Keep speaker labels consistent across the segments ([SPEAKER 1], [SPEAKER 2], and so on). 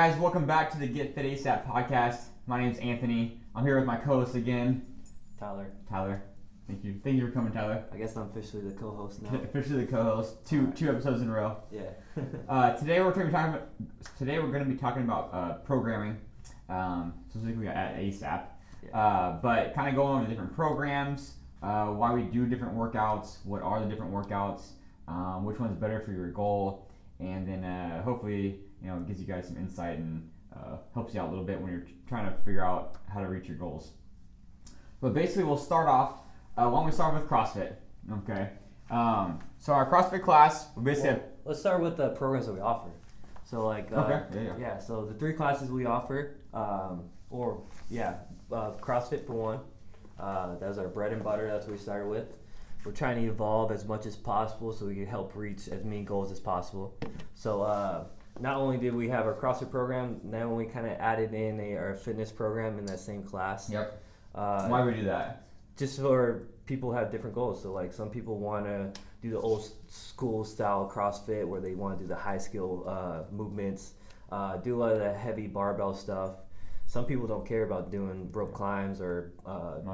[SPEAKER 1] guys, welcome back to the Get Fit ASAP podcast. My name's Anthony. I'm here with my co-host again,
[SPEAKER 2] Tyler.
[SPEAKER 1] Thank you for coming, Tyler.
[SPEAKER 2] I guess I'm officially the co-host now.
[SPEAKER 1] Officially the co-host. Two episodes in a row.
[SPEAKER 2] Yeah.
[SPEAKER 1] Today we're going to be talking about programming, specifically at ASAP.
[SPEAKER 2] Yeah.
[SPEAKER 1] But kind of going over the different programs, why we do different workouts, what are the different workouts, which one's better for your goal, and then hopefully it gives you guys some insight and helps you out a little bit when you're trying to figure out how to reach your goals. But basically, we'll start off. Why don't we start with CrossFit? Okay. So our CrossFit class, we basically
[SPEAKER 2] let's start with the programs that we offer. So
[SPEAKER 1] Okay.
[SPEAKER 2] So the 3 classes we offer, CrossFit for one. That's our bread and butter. That's what we started with. We're trying to evolve as much as possible so we can help reach as many goals as possible. So not only did we have our CrossFit program, now we kind of added in our fitness program in that same class.
[SPEAKER 1] Yep. Why do we do that?
[SPEAKER 2] Just for people who have different goals. So like some people want to do the old school style CrossFit where they want to do the high skill movements, do a lot of the heavy barbell stuff. Some people don't care about doing rope climbs or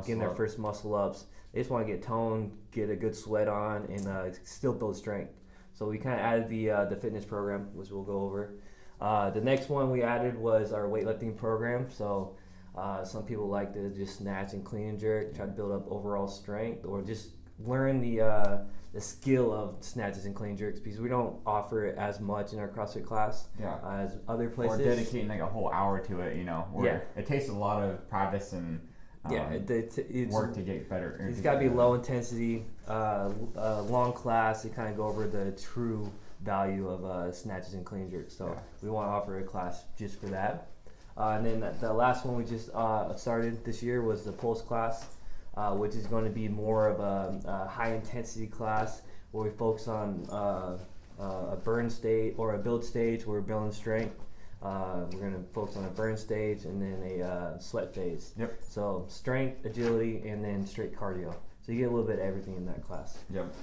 [SPEAKER 2] getting their first muscle ups. They just want to get toned, get a good sweat on, and still build strength. So we kind of added the fitness program, which we'll go over. The next one we added was our weightlifting program. So some people like to just snatch and clean and jerk, try to build up overall strength, or just learn the skill of snatches and clean jerks, because we don't offer it as much in our CrossFit class as other places.
[SPEAKER 1] Or dedicating like a whole hour to it, where it takes a lot of practice and it's work to get better.
[SPEAKER 2] It's got to be low intensity, long class to kind of go over the true value of snatches and clean jerks. So we want to offer a class just for that. And then the last one we just started this year was the Pulse class, which is going to be more of a high intensity class where we focus on a burn stage or a build stage where we're building strength. We're going to focus on a burn stage and then a sweat phase.
[SPEAKER 1] Yep.
[SPEAKER 2] So strength, agility, and then straight cardio. So you get a little bit of everything in that class.
[SPEAKER 1] Yep.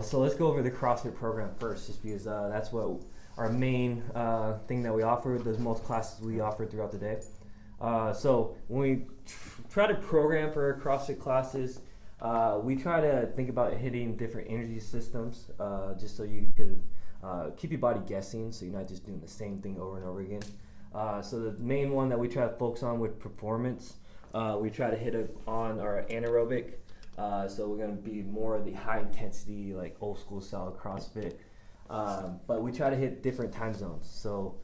[SPEAKER 2] So let's go over the CrossFit program first, just because that's what our main thing that we offer, those most classes we offer throughout the day. So when we try to program for our CrossFit classes, we try to think about hitting different energy systems, just so you could keep your body guessing, so you're not just doing the same thing over and over again. So the main one that we try to focus on with performance, we try to hit on our anaerobic. So we're going to be more of the high intensity, like old school style CrossFit. But we try to hit different time zones. So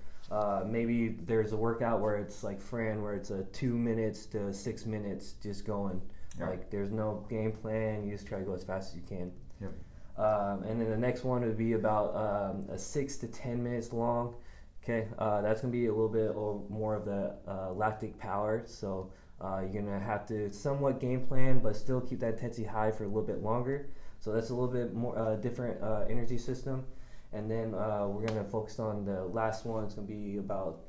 [SPEAKER 2] maybe there's a workout where it's like Fran, where it's 2 minutes to 6 minutes just going.
[SPEAKER 1] Yep.
[SPEAKER 2] Like there's no game plan. You just try to go as fast as you can.
[SPEAKER 1] Yep.
[SPEAKER 2] And then the next one would be about 6 to 10 minutes long. Okay, that's going to be a little bit more of the lactic power. So you're going to have to somewhat game plan, but still keep that intensity high for a little bit longer. So that's a little bit more different energy system. And then we're going to focus on the last one. It's going to be about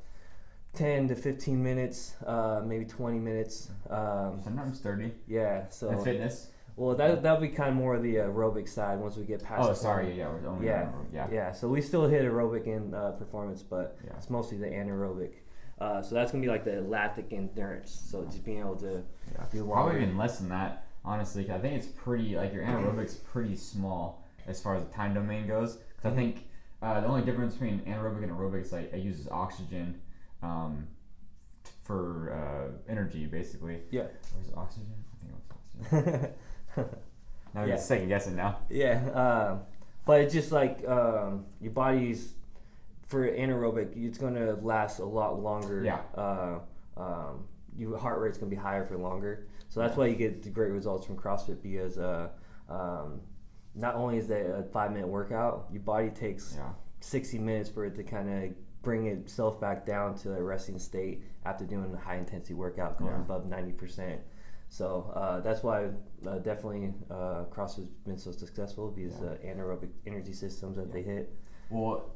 [SPEAKER 2] 10 to 15 minutes, maybe 20 minutes.
[SPEAKER 1] Sometimes 30.
[SPEAKER 2] Yeah. So
[SPEAKER 1] and fitness.
[SPEAKER 2] Well, that'll be kind of more of the aerobic side once we get past.
[SPEAKER 1] Oh, sorry. Yeah, we're only
[SPEAKER 2] yeah. So we still hit aerobic in performance, but it's mostly the anaerobic. So that's gonna be like the lactic endurance. So just being able to do longer.
[SPEAKER 1] Probably even less than that, honestly. 'Cause I think it's pretty like your anaerobic's pretty small as far as the time domain goes. 'Cause I think the only difference between anaerobic and aerobic is like it uses oxygen for energy, basically.
[SPEAKER 2] Yeah.
[SPEAKER 1] Or is it oxygen? I think it was oxygen. Now you're second guessing now.
[SPEAKER 2] Yeah, but it's just like your body's for anaerobic, it's going to last a lot longer.
[SPEAKER 1] Yeah.
[SPEAKER 2] Your heart rate's going to be higher for longer. So that's why you get the great results from CrossFit, because not only is that a 5-minute workout, your body takes 60 minutes for it to kind of bring itself back down to a resting state after doing a high intensity workout going above 90%. So that's why definitely CrossFit's been so successful, because anaerobic energy systems that they hit.
[SPEAKER 1] Well,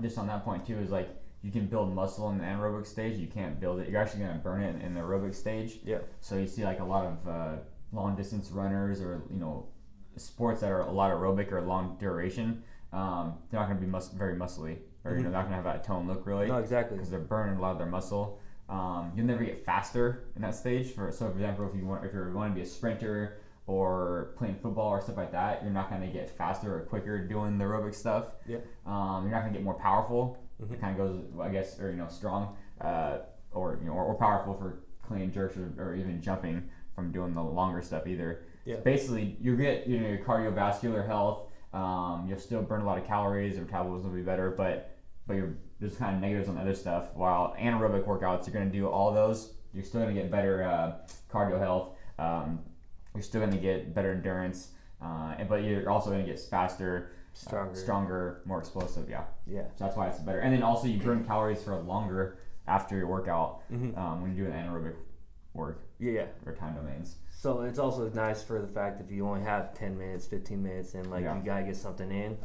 [SPEAKER 1] just on that point too, is like you can build muscle in the anaerobic stage. You can't build it. You're actually going to burn it in the aerobic stage. Yeah. So you see like a lot of long distance runners or sports that are a lot aerobic or long duration. They're not going to be very muscly. or they're not gonna have that tone look really.
[SPEAKER 2] No, exactly.
[SPEAKER 1] Because they're burning a lot of their muscle. You'll never get faster in that stage. For example, if you're going to be a sprinter or playing football or stuff like that, you're not going to get faster or quicker doing the aerobic stuff.
[SPEAKER 2] Yeah.
[SPEAKER 1] You're not going to get more powerful. It kind of goes, I guess, or strong, or powerful for clean jerks or even jumping from doing the longer stuff either.
[SPEAKER 2] Yeah.
[SPEAKER 1] So basically, you get your cardiovascular health. You'll still burn a lot of calories. Your metabolism will be better, but there's kind of negatives on the other stuff. While anaerobic workouts, you're going to do all those. You're still going to get better cardio health. You're still going to get better endurance, but you're also going to get faster, stronger, more explosive. Yeah. So that's why it's better. And then also you burn calories for longer after your workout when you're doing anaerobic work. Or time domains.
[SPEAKER 2] So it's also nice for the fact if you only have 10 minutes, 15 minutes, and you gotta get something in,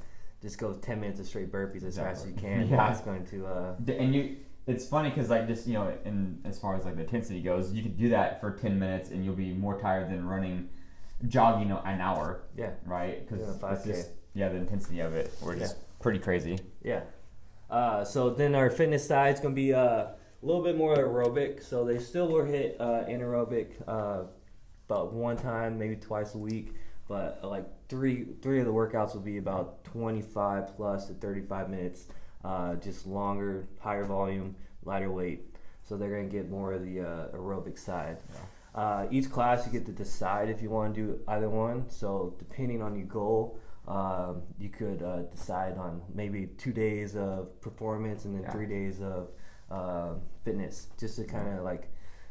[SPEAKER 2] just go 10 minutes of straight burpees as fast as you can. It's going to.
[SPEAKER 1] It's funny because in as far as the intensity goes, you can do that for 10 minutes and you'll be more tired than jogging an hour.
[SPEAKER 2] Yeah.
[SPEAKER 1] Right. Because
[SPEAKER 2] it's just
[SPEAKER 1] the intensity of it, we're just pretty crazy.
[SPEAKER 2] Yeah. So then our fitness side is gonna be a little bit more aerobic. So they still will hit anaerobic about one time, maybe twice a week. But three of the workouts will be about 25 plus to 35 minutes, just longer, higher volume, lighter weight. So they're gonna get more of the aerobic side. Each class you get to decide if you want to do either one. So depending on your goal, you could decide on maybe 2 days of performance and then 3 days of fitness, just to kind of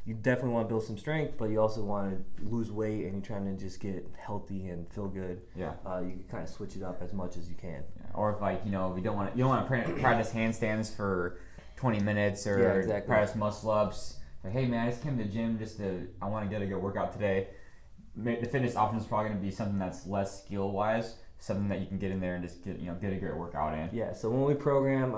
[SPEAKER 2] you definitely want to build some strength, but you also want to lose weight and you're trying to just get healthy and feel good. You can kind of switch it up as much as you can.
[SPEAKER 1] Or if you don't want to practice handstands for 20 minutes or practice muscle ups. Hey man, I just came to the gym I want to get a good workout today. The fitness option is probably going to be something that's less skill wise, something that you can get in there and just get a great workout in.
[SPEAKER 2] Yeah. So when we program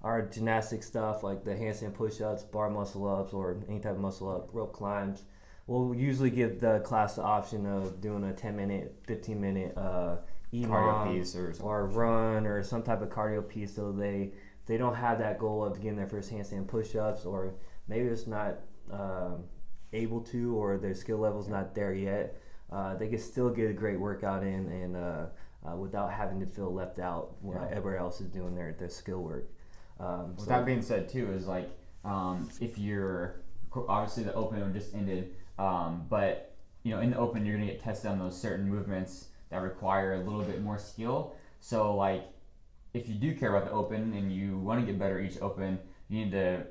[SPEAKER 2] our gymnastic stuff like the handstand push-ups, bar muscle-ups, or any type of muscle-up, rope climbs, we'll usually give the class the option of doing a 10-minute, 15-minute
[SPEAKER 1] cardio piece
[SPEAKER 2] or run or some type of cardio piece, so they don't have that goal of getting their first handstand push-ups, or maybe it's not able to, or their skill level's not there yet. They can still get a great workout in and without having to feel left out while everybody else is doing their skill work.
[SPEAKER 1] With that being said too, is if you're obviously the open just ended, but in the open you're gonna get tested on those certain movements that require a little bit more skill. So if you do care about the open and you want to get better each open, you need to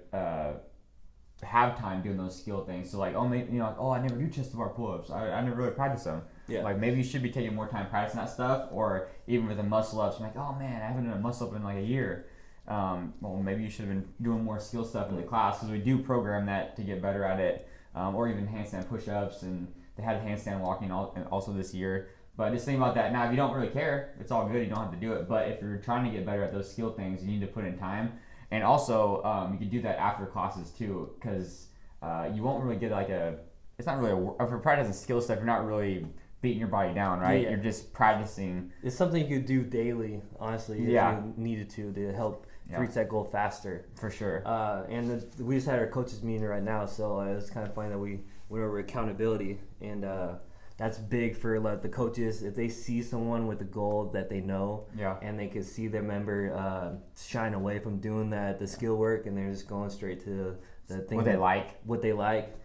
[SPEAKER 1] have time doing those skill things. So I never do chest to bar pull-ups. I never really practice them. Maybe you should be taking more time practicing that stuff, or even with the muscle ups, you're oh man, I haven't done a muscle up in a year. Well, maybe you should have been doing more skill stuff in the class, because we do program that to get better at it, or even handstand push-ups, and they had handstand walking also this year. But just think about that. Now, if you don't really care, it's all good. You don't have to do it. But if you're trying to get better at those skill things, you need to put in time. And also, you can do that after classes too, because you won't really get it's not really if you're practicing skill stuff, you're not really beating your body down, right? You're just practicing.
[SPEAKER 2] It's something you could do daily, honestly, if you needed to help reach that goal faster.
[SPEAKER 1] For sure.
[SPEAKER 2] And we just had our coaches meeting right now, so it's kind of funny that we went over accountability, and that's big for the coaches. If they see someone with a goal that they know, and they can see their member shine away from doing the skill work, and they're just going straight to the thing what they like.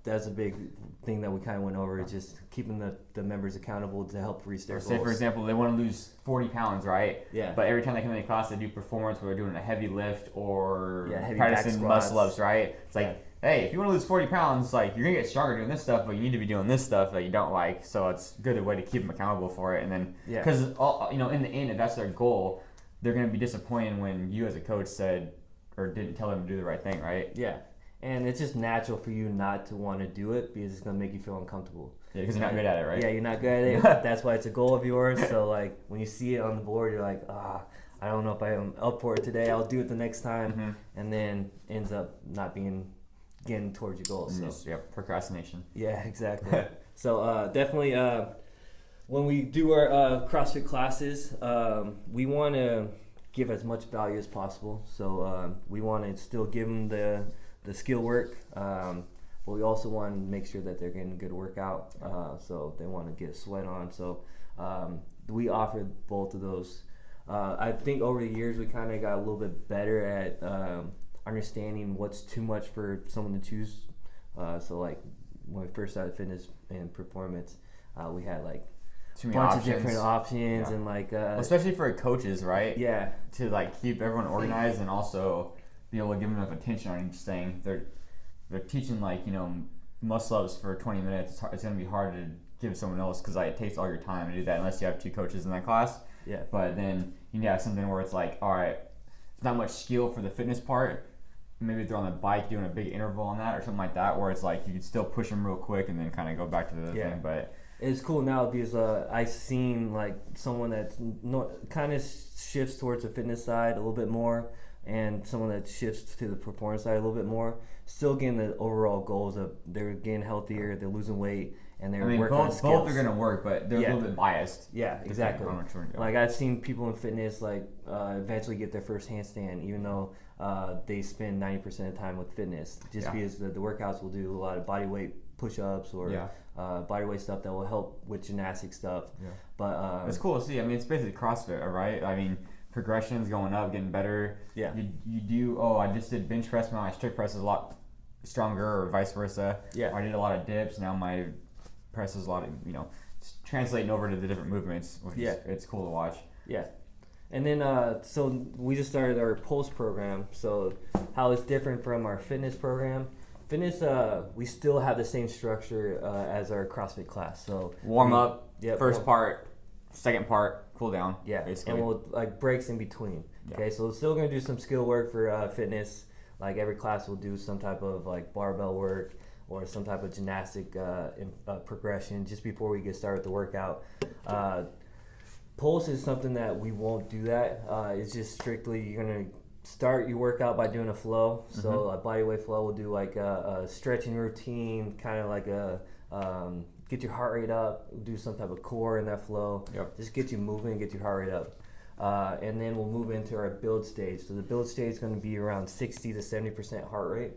[SPEAKER 2] That's a big thing that we kind of went over, just keeping the members accountable to help reach their goals.
[SPEAKER 1] Say, for example, they want to lose 40 pounds, right?
[SPEAKER 2] Yeah.
[SPEAKER 1] But every time they come into class, they do performance where they're doing a heavy lift or
[SPEAKER 2] heavy
[SPEAKER 1] practicing muscle ups, right? It's hey, if you want to lose 40 pounds, you're going to get stronger doing this stuff, but you need to be doing this stuff that you don't like. So it's a good way to keep them accountable for it. And then, because, in the end, if that's their goal, they're going to be disappointed when you as a coach said or didn't tell them to do the right thing, right?
[SPEAKER 2] Yeah. And it's just natural for you not to want to do it because it's going to make you feel uncomfortable.
[SPEAKER 1] Yeah, because you're not good at it, right?
[SPEAKER 2] Yeah, you're not good at it. That's why it's a goal of yours. So, when you see it on the board, you're I don't know if I am up for it today. I'll do it the next time. Mm-hmm. And then ends up not getting towards your goals.
[SPEAKER 1] So. Procrastination.
[SPEAKER 2] Yeah, exactly. So, definitely, when we do our CrossFit classes, we want to give as much value as possible. So we want to still give them the skill work, but we also want to make sure that they're getting a good workout. So they want to get sweat on. So we offer both of those. I think over the years we kind of got a little bit better at understanding what's too much for someone to choose. So like when we first started fitness and performance, we had like
[SPEAKER 1] too
[SPEAKER 2] a
[SPEAKER 1] many
[SPEAKER 2] bunch
[SPEAKER 1] options.
[SPEAKER 2] of different options and like
[SPEAKER 1] especially for coaches, right?
[SPEAKER 2] Yeah.
[SPEAKER 1] To like keep everyone organized and also be able to give them enough attention on each thing. They're teaching like muscle ups for 20 minutes. It's going to be hard to give someone else because like it takes all your time to do that unless you have 2 coaches in that class.
[SPEAKER 2] Yeah.
[SPEAKER 1] But then you have something where it's like, all right, it's not much skill for the fitness part. Maybe they're on the bike doing a big interval on that or something like that, where it's like you can still push them real quick and then kind of go back to the thing. But
[SPEAKER 2] it's cool now because I've seen like someone that kind of shifts towards the fitness side a little bit more, and someone that shifts to the performance side a little bit more. Still getting the overall goals of they're getting healthier, they're losing weight, and they're working on skills.
[SPEAKER 1] Both are gonna work, but they're a little bit biased.
[SPEAKER 2] Yeah, exactly. Like I've seen people in fitness like eventually get their first handstand, even though they spend 90% of the time with fitness, just because the workouts will do a lot of body weight push-ups or body weight stuff that will help with gymnastic stuff. Yeah. But
[SPEAKER 1] it's cool to see. I mean, it's basically CrossFit, right? I mean, progression's going up, getting better. Yeah. You do. Oh, I just did bench press. Now my strict press is a lot stronger, or vice versa. Yeah. Or I did a lot of dips. Now my press is a lot of translating over to the different movements. Which is, it's cool to watch.
[SPEAKER 2] Yeah. And then, so we just started our Pulse program. So how it's different from our fitness program. Fitness, we still have the same structure as our CrossFit class. So
[SPEAKER 1] warm up, first part, second part, cool down. Yeah, basically.
[SPEAKER 2] And we'll like breaks in between. Yeah. Okay, so we're still gonna do some skill work for fitness. Like every class will do some type of like barbell work or some type of gymnastic progression just before we get started with the workout. Pulse is something that we won't do that. It's just strictly you're gonna start your workout by doing a flow. So a bodyweight flow will do like a stretching routine, kind of like a get your heart rate up, do some type of core in that flow. Yep. Just get you moving, get your heart rate up. And then we'll move into our build stage. So the build stage is going to be around 60 to 70% heart rate,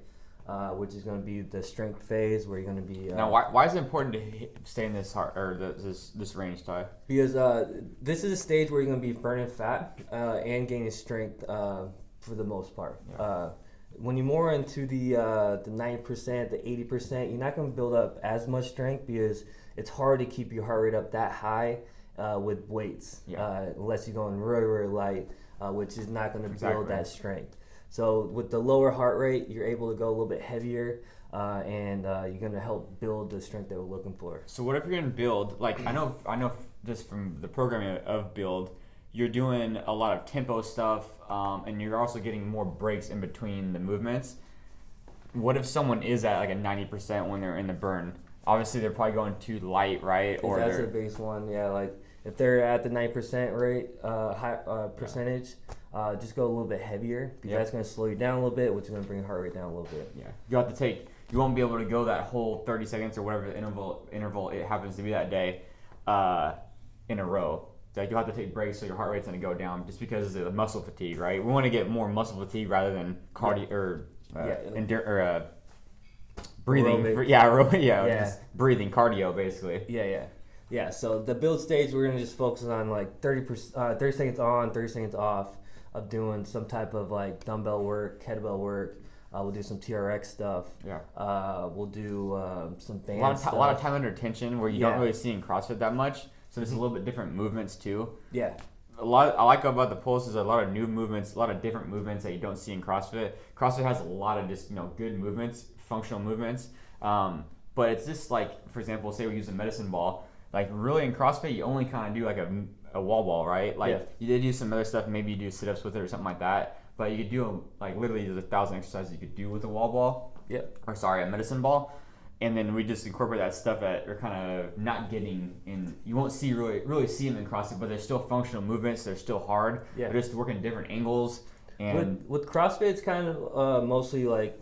[SPEAKER 2] which is going to be the strength phase where you're going to be.
[SPEAKER 1] Now, why is it important to stay in this heart or this range, Ty?
[SPEAKER 2] Because this is a stage where you're going to be burning fat and gaining strength for the most part. Yeah. When you're more into the 90%, the 80%, you're not going to build up as much strength because it's hard to keep your heart rate up that high with weights, unless you're going really, really light, which is not going to build that strength. So with the lower heart rate, you're able to go a little bit heavier, and you're going to help build the strength that we're looking for.
[SPEAKER 1] So what if you're going to build, like I know just from the programming of build, you're doing a lot of tempo stuff, and you're also getting more breaks in between the movements. What if someone is at like a 90% when they're in the burn? Obviously, they're probably going too light, right?
[SPEAKER 2] Or that's the biggest one, like if they're at the 9% rate, percentage, just go a little bit heavier because that's going to slow you down a little bit, which is going to bring your heart rate down a little bit.
[SPEAKER 1] Yeah, you won't be able to go that whole 30 seconds or whatever the interval it happens to be that day in a row. Like you'll have to take breaks so your heart rate's going to go down just because of the muscle fatigue, right? We want to get more muscle fatigue rather than cardio breathing. Just breathing, cardio basically.
[SPEAKER 2] Yeah. So the build stage, we're going to just focus on like 30 seconds on, 30 seconds off of doing some type of like dumbbell work, kettlebell work. We'll do some TRX stuff. We'll do some band stuff.
[SPEAKER 1] A lot of time under tension where you don't really see in CrossFit that much. So there's a little bit different movements too. Yeah. I like about the Pulse is a lot of new movements, a lot of different movements that you don't see in CrossFit. CrossFit has a lot of just good movements, functional movements. But it's just like, for example, say we use a medicine ball. Like really in CrossFit, you only kind of do like a wall ball, right? Like you did do some other stuff. Maybe you do sit-ups with it or something like that. But you could do like literally there's 1,000 exercises you could do with a wall ball. A medicine ball. And then we just incorporate that stuff that you're kind of not getting in. You won't see really see them in CrossFit, but they're still functional movements. They're still hard. They're just working different angles. And
[SPEAKER 2] with CrossFit, it's kind of mostly like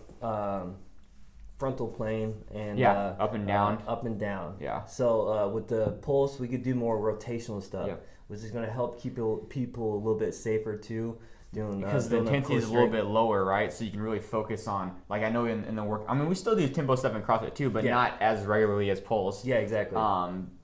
[SPEAKER 2] frontal plane and
[SPEAKER 1] up and down.
[SPEAKER 2] Up and down.
[SPEAKER 1] Yeah.
[SPEAKER 2] So with the pulse, we could do more rotational stuff,
[SPEAKER 1] Yeah.
[SPEAKER 2] which is going to help keep people a little bit safer too.
[SPEAKER 1] Because the intensity is a little bit lower, right? So you can really focus on, like I know in the work. I mean, we still do tempo stuff in CrossFit too, but not as regularly as pulse.
[SPEAKER 2] Yeah, exactly.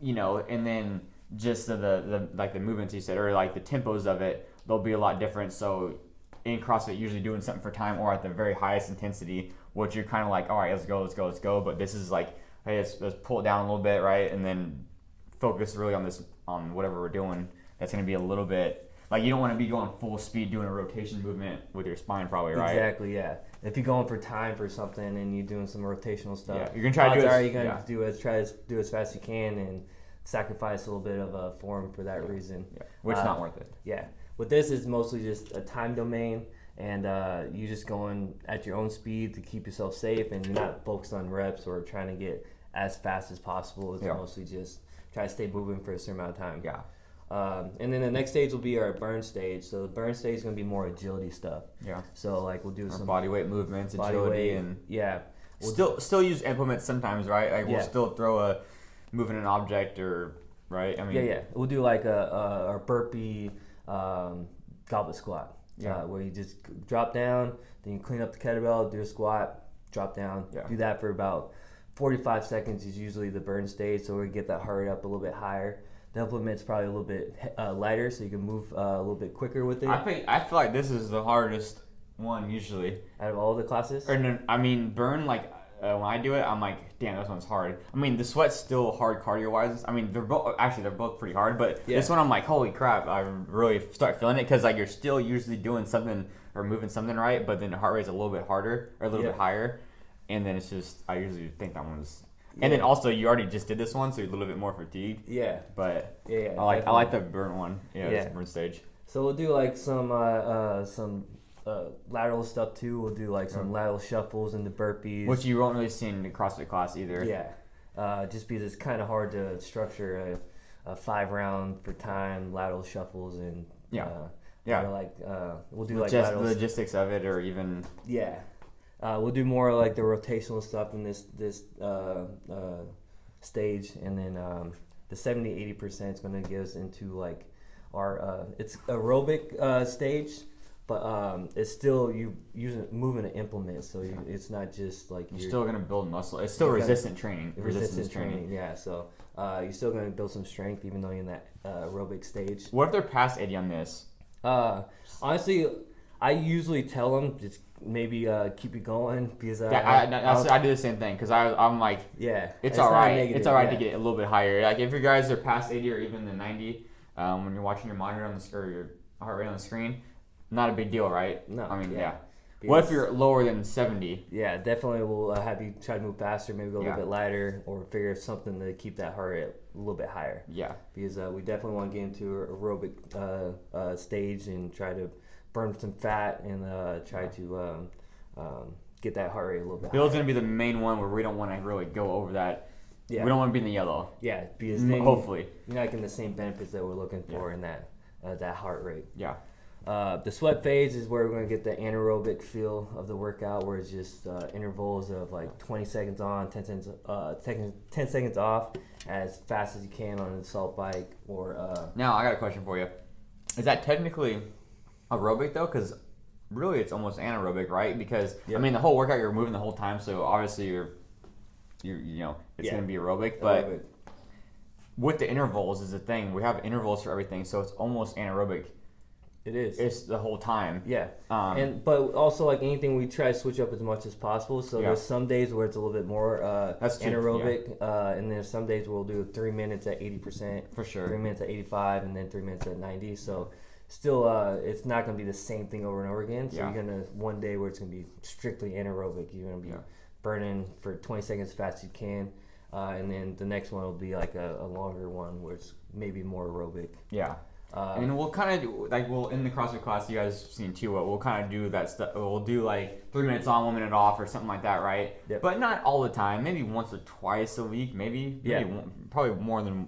[SPEAKER 1] You know, and then just the like the movements you said, or like the tempos of it, they'll be a lot different. So in CrossFit, usually doing something for time or at the very highest intensity, which you're kind of like, all right, let's go. But this is like, hey, let's pull it down a little bit, right? And then focus really on whatever we're doing. That's going to be a little bit, like you don't want to be going full speed doing a rotation movement with your spine probably, right?
[SPEAKER 2] Exactly, yeah. If you're going for time for something and you're doing some rotational stuff,
[SPEAKER 1] you're going to try to
[SPEAKER 2] try to do as fast as you can and sacrifice a little bit of a form for that reason.
[SPEAKER 1] Yeah. Which is not worth it.
[SPEAKER 2] Yeah. With this, it's mostly just a time domain, and you're just going at your own speed to keep yourself safe, and you're not focused on reps or trying to get as fast as possible. It's mostly just try to stay moving for a certain amount of time.
[SPEAKER 1] Yeah.
[SPEAKER 2] And then the next stage will be our burn stage. So the burn stage is going to be more agility stuff.
[SPEAKER 1] Yeah.
[SPEAKER 2] So like we'll do some
[SPEAKER 1] body weight movements, agility, and
[SPEAKER 2] we'll
[SPEAKER 1] still use implements sometimes, right? Like we'll still throw moving an object or right. I mean,
[SPEAKER 2] we'll do like a burpee goblet squat. Where you just drop down, then you clean up the kettlebell, do a squat, drop down. Do that for about 45 seconds is usually the burn stage, so we get that heart rate up a little bit higher. The implement's probably a little bit lighter, so you can move a little bit quicker with it.
[SPEAKER 1] I feel like this is the hardest one usually
[SPEAKER 2] out of all the classes.
[SPEAKER 1] Or no, I mean, burn, like when I do it, I'm like, damn, this one's hard. I mean, the sweat's still hard cardio wise. I mean, they're both pretty hard, but this one I'm like, holy crap, I really start feeling it because like you're still usually doing something or moving something right, but then the heart rate's a little bit harder or a little bit higher, and then it's just I usually think that one's. And then also you already just did this one, so you're a little bit more fatigued. Yeah. But I like the burn one. This burn stage.
[SPEAKER 2] So we'll do like some lateral stuff too. We'll do like some lateral shuffles and the burpees.
[SPEAKER 1] Which you won't really see in the CrossFit class either.
[SPEAKER 2] Yeah. Just because it's kind of hard to structure a 5-round for time lateral shuffles and we'll do like
[SPEAKER 1] just the logistics of it or even
[SPEAKER 2] we'll do more like the rotational stuff in this stage, and then the 70-80% is going to get us into like our it's aerobic stage, but it's still you moving an implement, so it's not just like
[SPEAKER 1] you're still going to build muscle. It's still resistance training.
[SPEAKER 2] Yeah. So you're still going to build some strength even though you're in that aerobic stage.
[SPEAKER 1] What if they're past 80 on this?
[SPEAKER 2] Honestly, I usually tell them just maybe keep it going because
[SPEAKER 1] I do the same thing because I'm like it's all right. It's all right to get a little bit higher. Like if you guys are past 80 or even the 90 when you're watching your monitor on the or your heart rate on the screen, not a big deal, right?
[SPEAKER 2] No.
[SPEAKER 1] I mean, what if you're lower than 70?
[SPEAKER 2] Yeah, definitely we'll have you try to move faster, maybe go a little bit lighter, or figure something to keep that heart rate a little bit higher. Yeah. Because we definitely want to get into aerobic stage and try to burn some fat and try to get that heart rate a little bit higher.
[SPEAKER 1] Bill's going to be the main one where we don't want to really go over that. Yeah. We don't want to be in the yellow.
[SPEAKER 2] Yeah, because
[SPEAKER 1] hopefully
[SPEAKER 2] you're not getting the same benefits that we're looking for in that heart rate.
[SPEAKER 1] Yeah.
[SPEAKER 2] The sweat phase is where we're going to get the anaerobic feel of the workout, where it's just intervals of like 20 seconds on, 10 seconds off, as fast as you can on an assault bike. Or
[SPEAKER 1] now I got a question for you. Is that technically aerobic though? Because really it's almost anaerobic, right? Because I mean the whole workout you're moving the whole time, so obviously you're it's going to be aerobic, but with the intervals is the thing. We have intervals for everything, so it's almost anaerobic.
[SPEAKER 2] It is.
[SPEAKER 1] It's the whole time.
[SPEAKER 2] Yeah. But also like anything, we try to switch up as much as possible. So there's some days where it's a little bit more anaerobic, and then some days we'll do 3 minutes at 80%.
[SPEAKER 1] For sure.
[SPEAKER 2] 3 minutes at 85, and then 3 minutes at 90. So still, it's not going to be the same thing over and over again. So you're going to, one day where it's going to be strictly anaerobic, you're going to be burning for 20 seconds as fast as you can. And then the next one will be like a longer one where it's maybe more aerobic.
[SPEAKER 1] Yeah. And we'll kind of do, like, in the CrossFit class, you guys have seen too, we'll kind of do that stuff. We'll do like 3 minutes on, 1 minute off, or something like that, right? Yep. But not all the time. Maybe once or twice a week, maybe probably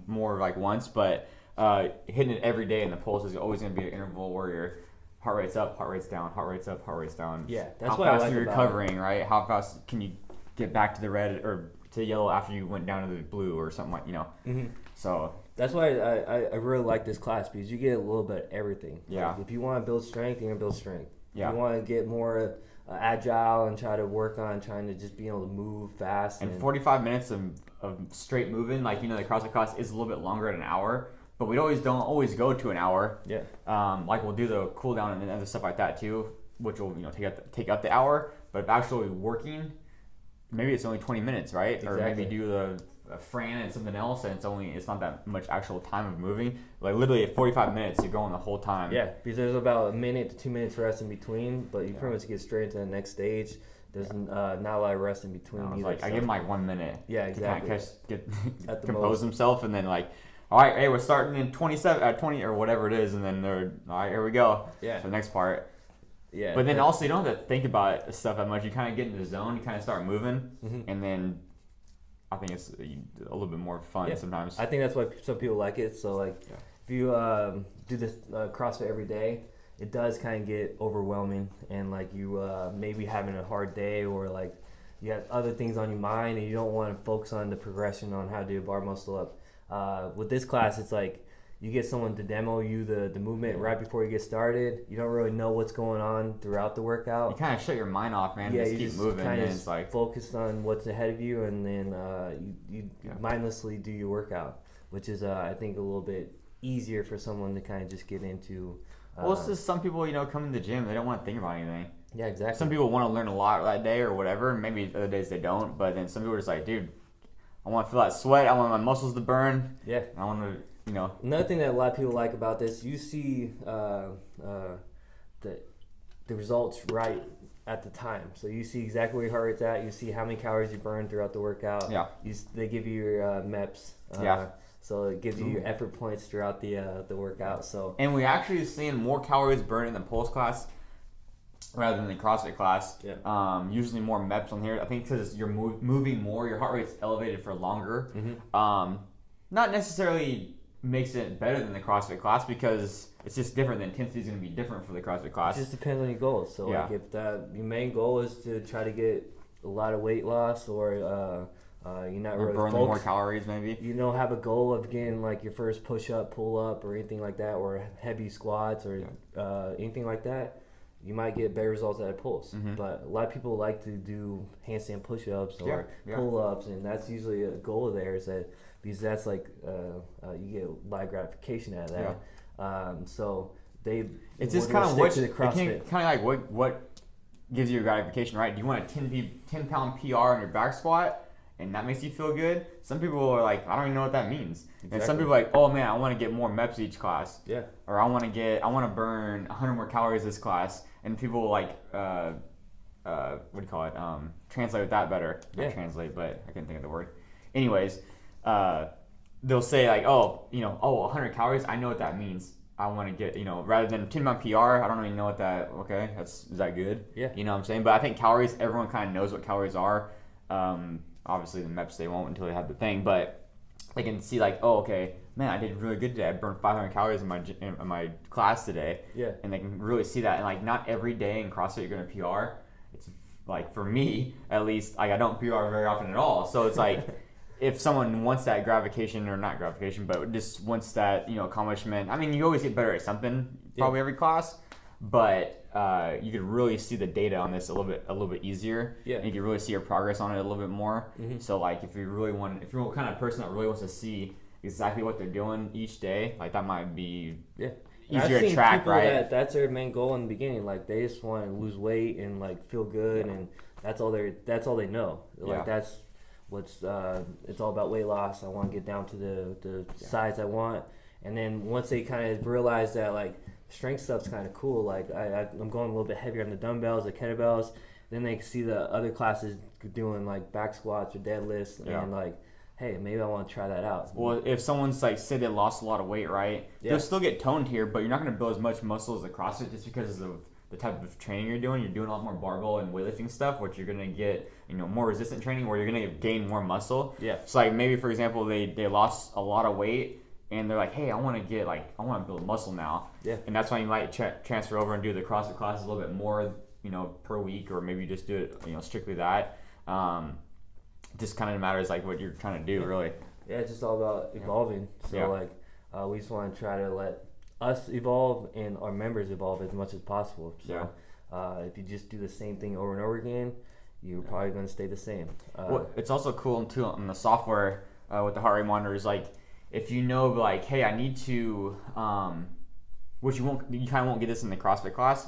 [SPEAKER 1] more like once. But hitting it every day, and the pulse is always going to be an interval where your heart rate's up, heart rate's down, heart rate's up, heart rate's down.
[SPEAKER 2] Yeah, that's
[SPEAKER 1] how fast you're recovering, right? How fast can you get back to the red or to yellow after you went down to the blue or something like, So
[SPEAKER 2] that's why I really like this class, because you get a little bit of everything.
[SPEAKER 1] Yeah.
[SPEAKER 2] Like if you want to build strength, you're gonna build strength.
[SPEAKER 1] Yeah.
[SPEAKER 2] If you want to get more agile and try to work on trying to just be able to move fast.
[SPEAKER 1] And 45 minutes of straight moving, like, the CrossFit class is a little bit longer than an hour, but we don't always go to an hour.
[SPEAKER 2] Yeah.
[SPEAKER 1] Like we'll do the cool down and other stuff like that too, which will, take up the hour. But if actually working, maybe it's only 20 minutes, right?
[SPEAKER 2] Exactly.
[SPEAKER 1] Or maybe do a Fran and something else, and it's not that much actual time of moving. Like literally at 45 minutes, you're going the whole time.
[SPEAKER 2] Yeah, because there's about 1 minute to 2 minutes rest in between, but you pretty much get straight into the next stage. There's not a lot of rest in between either.
[SPEAKER 1] I give him like 1 minute.
[SPEAKER 2] Yeah, exactly.
[SPEAKER 1] To kind of
[SPEAKER 2] most.
[SPEAKER 1] compose himself, and then like, all right, hey, we're starting in 20 or whatever it is, and then they're all right, here we go.
[SPEAKER 2] Yeah.
[SPEAKER 1] For the next part.
[SPEAKER 2] Yeah.
[SPEAKER 1] But then also you don't have to think about stuff that much. You kind of get in the zone. You kind of start moving, and then I think it's a little bit more fun sometimes.
[SPEAKER 2] I think that's why some people like it. So like, if you do this CrossFit every day, it does kind of get overwhelming, and like you maybe having a hard day, or like you have other things on your mind and you don't want to focus on the progression on how to do a bar muscle up. With this class, it's like you get someone to demo you the movement right before you get started. You don't really know what's going on throughout the workout.
[SPEAKER 1] You kind of shut your mind off, man. Yeah, just keep moving.
[SPEAKER 2] Kind
[SPEAKER 1] and
[SPEAKER 2] of
[SPEAKER 1] it's like
[SPEAKER 2] focus on what's ahead of you, and then you mindlessly do your workout, which is I think a little bit easier for someone to kind of just get into.
[SPEAKER 1] Well, it's just some people, come in the gym, they don't want to think about anything.
[SPEAKER 2] Yeah, exactly.
[SPEAKER 1] Some people want to learn a lot that day or whatever. Maybe other days they don't. But then some people are just like, dude, I want to feel that sweat. I want my muscles to burn.
[SPEAKER 2] Yeah.
[SPEAKER 1] I want to,
[SPEAKER 2] Another thing that a lot of people like about this, you see the results right at the time. So you see exactly where your heart rate's at. You see how many calories you burn throughout the workout.
[SPEAKER 1] Yeah.
[SPEAKER 2] They give you your MEPs. So it gives you your effort points throughout the workout. So.
[SPEAKER 1] And we actually seeing more calories burned in the pulse class rather than the CrossFit class.
[SPEAKER 2] Yeah.
[SPEAKER 1] Usually more MEPs on here. I think because you're moving more, your heart rate's elevated for longer. Not necessarily makes it better than the CrossFit class, because it's just different. The intensity is going to be different for the CrossFit class.
[SPEAKER 2] It just depends on your goals. So like if your main goal is to try to get a lot of weight loss, or you're not really
[SPEAKER 1] burning more calories, maybe
[SPEAKER 2] you don't have a goal of getting like your first push up, pull up, or anything like that, or heavy squats, or anything like that, you might get better results at a pulse. But a lot of people like to do handstand push-ups or pull-ups, and that's usually a goal of theirs, because that's like you get a lot of gratification out of that. So
[SPEAKER 1] it's just kind of what gives you a gratification, right? Do you want a 10 pound PR on your back squat, and that makes you feel good? Some people are like, I don't even know what that means. And some people are like, oh man, I want to get more MEPs each class.
[SPEAKER 2] Yeah.
[SPEAKER 1] Or I want to burn 100 more calories this class. And people will like, what do you call it? Translate with that better. Not translate, but I can't think of the word. Anyways, they'll say like, 100 calories. I know what that means. I want to get, rather than 10 pound PR, I don't really know what that, okay, is that good?
[SPEAKER 2] Yeah.
[SPEAKER 1] You know what I'm saying? But I think calories, everyone kind of knows what calories are. Obviously the MEPs they won't until they have the thing, but they can see like, oh, okay, man, I did really good today. I burned 500 calories in my class today.
[SPEAKER 2] Yeah.
[SPEAKER 1] And they can really see that. And like, not every day in CrossFit you're going to PR. It's like, for me, at least, like I don't PR very often at all. So it's like, if someone wants that gratification, or not gratification, but just wants that, accomplishment. I mean, you always get better at something, probably every class, but you could really see the data on this a little bit easier.
[SPEAKER 2] Yeah.
[SPEAKER 1] And you can really see your progress on it a little bit more. So like, if you're the kind of person that really wants to see exactly what they're doing each day, like that might be easier to track, right?
[SPEAKER 2] That's their main goal in the beginning. Like they just want to lose weight and like feel good, and that's all they know. Like that's what's it's all about weight loss. I want to get down to the size I want, and then once they kind of realize that like strength stuff's kind of cool, like I'm going a little bit heavier on the dumbbells, the kettlebells, then they see the other classes doing like back squats or deadlifts, and like, hey, maybe I want to try that out.
[SPEAKER 1] Well, if someone's like, say they lost a lot of weight, right? They'll still get toned here, but you're not going to build as much muscle as the CrossFit, just because of the type of training you're doing. You're doing a lot more barbell and weightlifting stuff, which you're going to get, more resistant training, where you're going to gain more muscle.
[SPEAKER 2] Yeah.
[SPEAKER 1] So like, maybe for example, they lost a lot of weight, and they're like, hey, I want to build muscle now.
[SPEAKER 2] Yeah.
[SPEAKER 1] And that's why you might transfer over and do the CrossFit classes a little bit more, per week, or maybe just do it, strictly that. just kind of matters like what you're trying to do, really.
[SPEAKER 2] Yeah, it's just all about evolving. So we just want to try to let us evolve and our members evolve as much as possible. So if you just do the same thing over and over again, you're probably going to stay the same.
[SPEAKER 1] Well, it's also cool too on the software with the heart rate monitors. Like if you know, like, hey, I need to, which you kind of won't get this in the CrossFit class,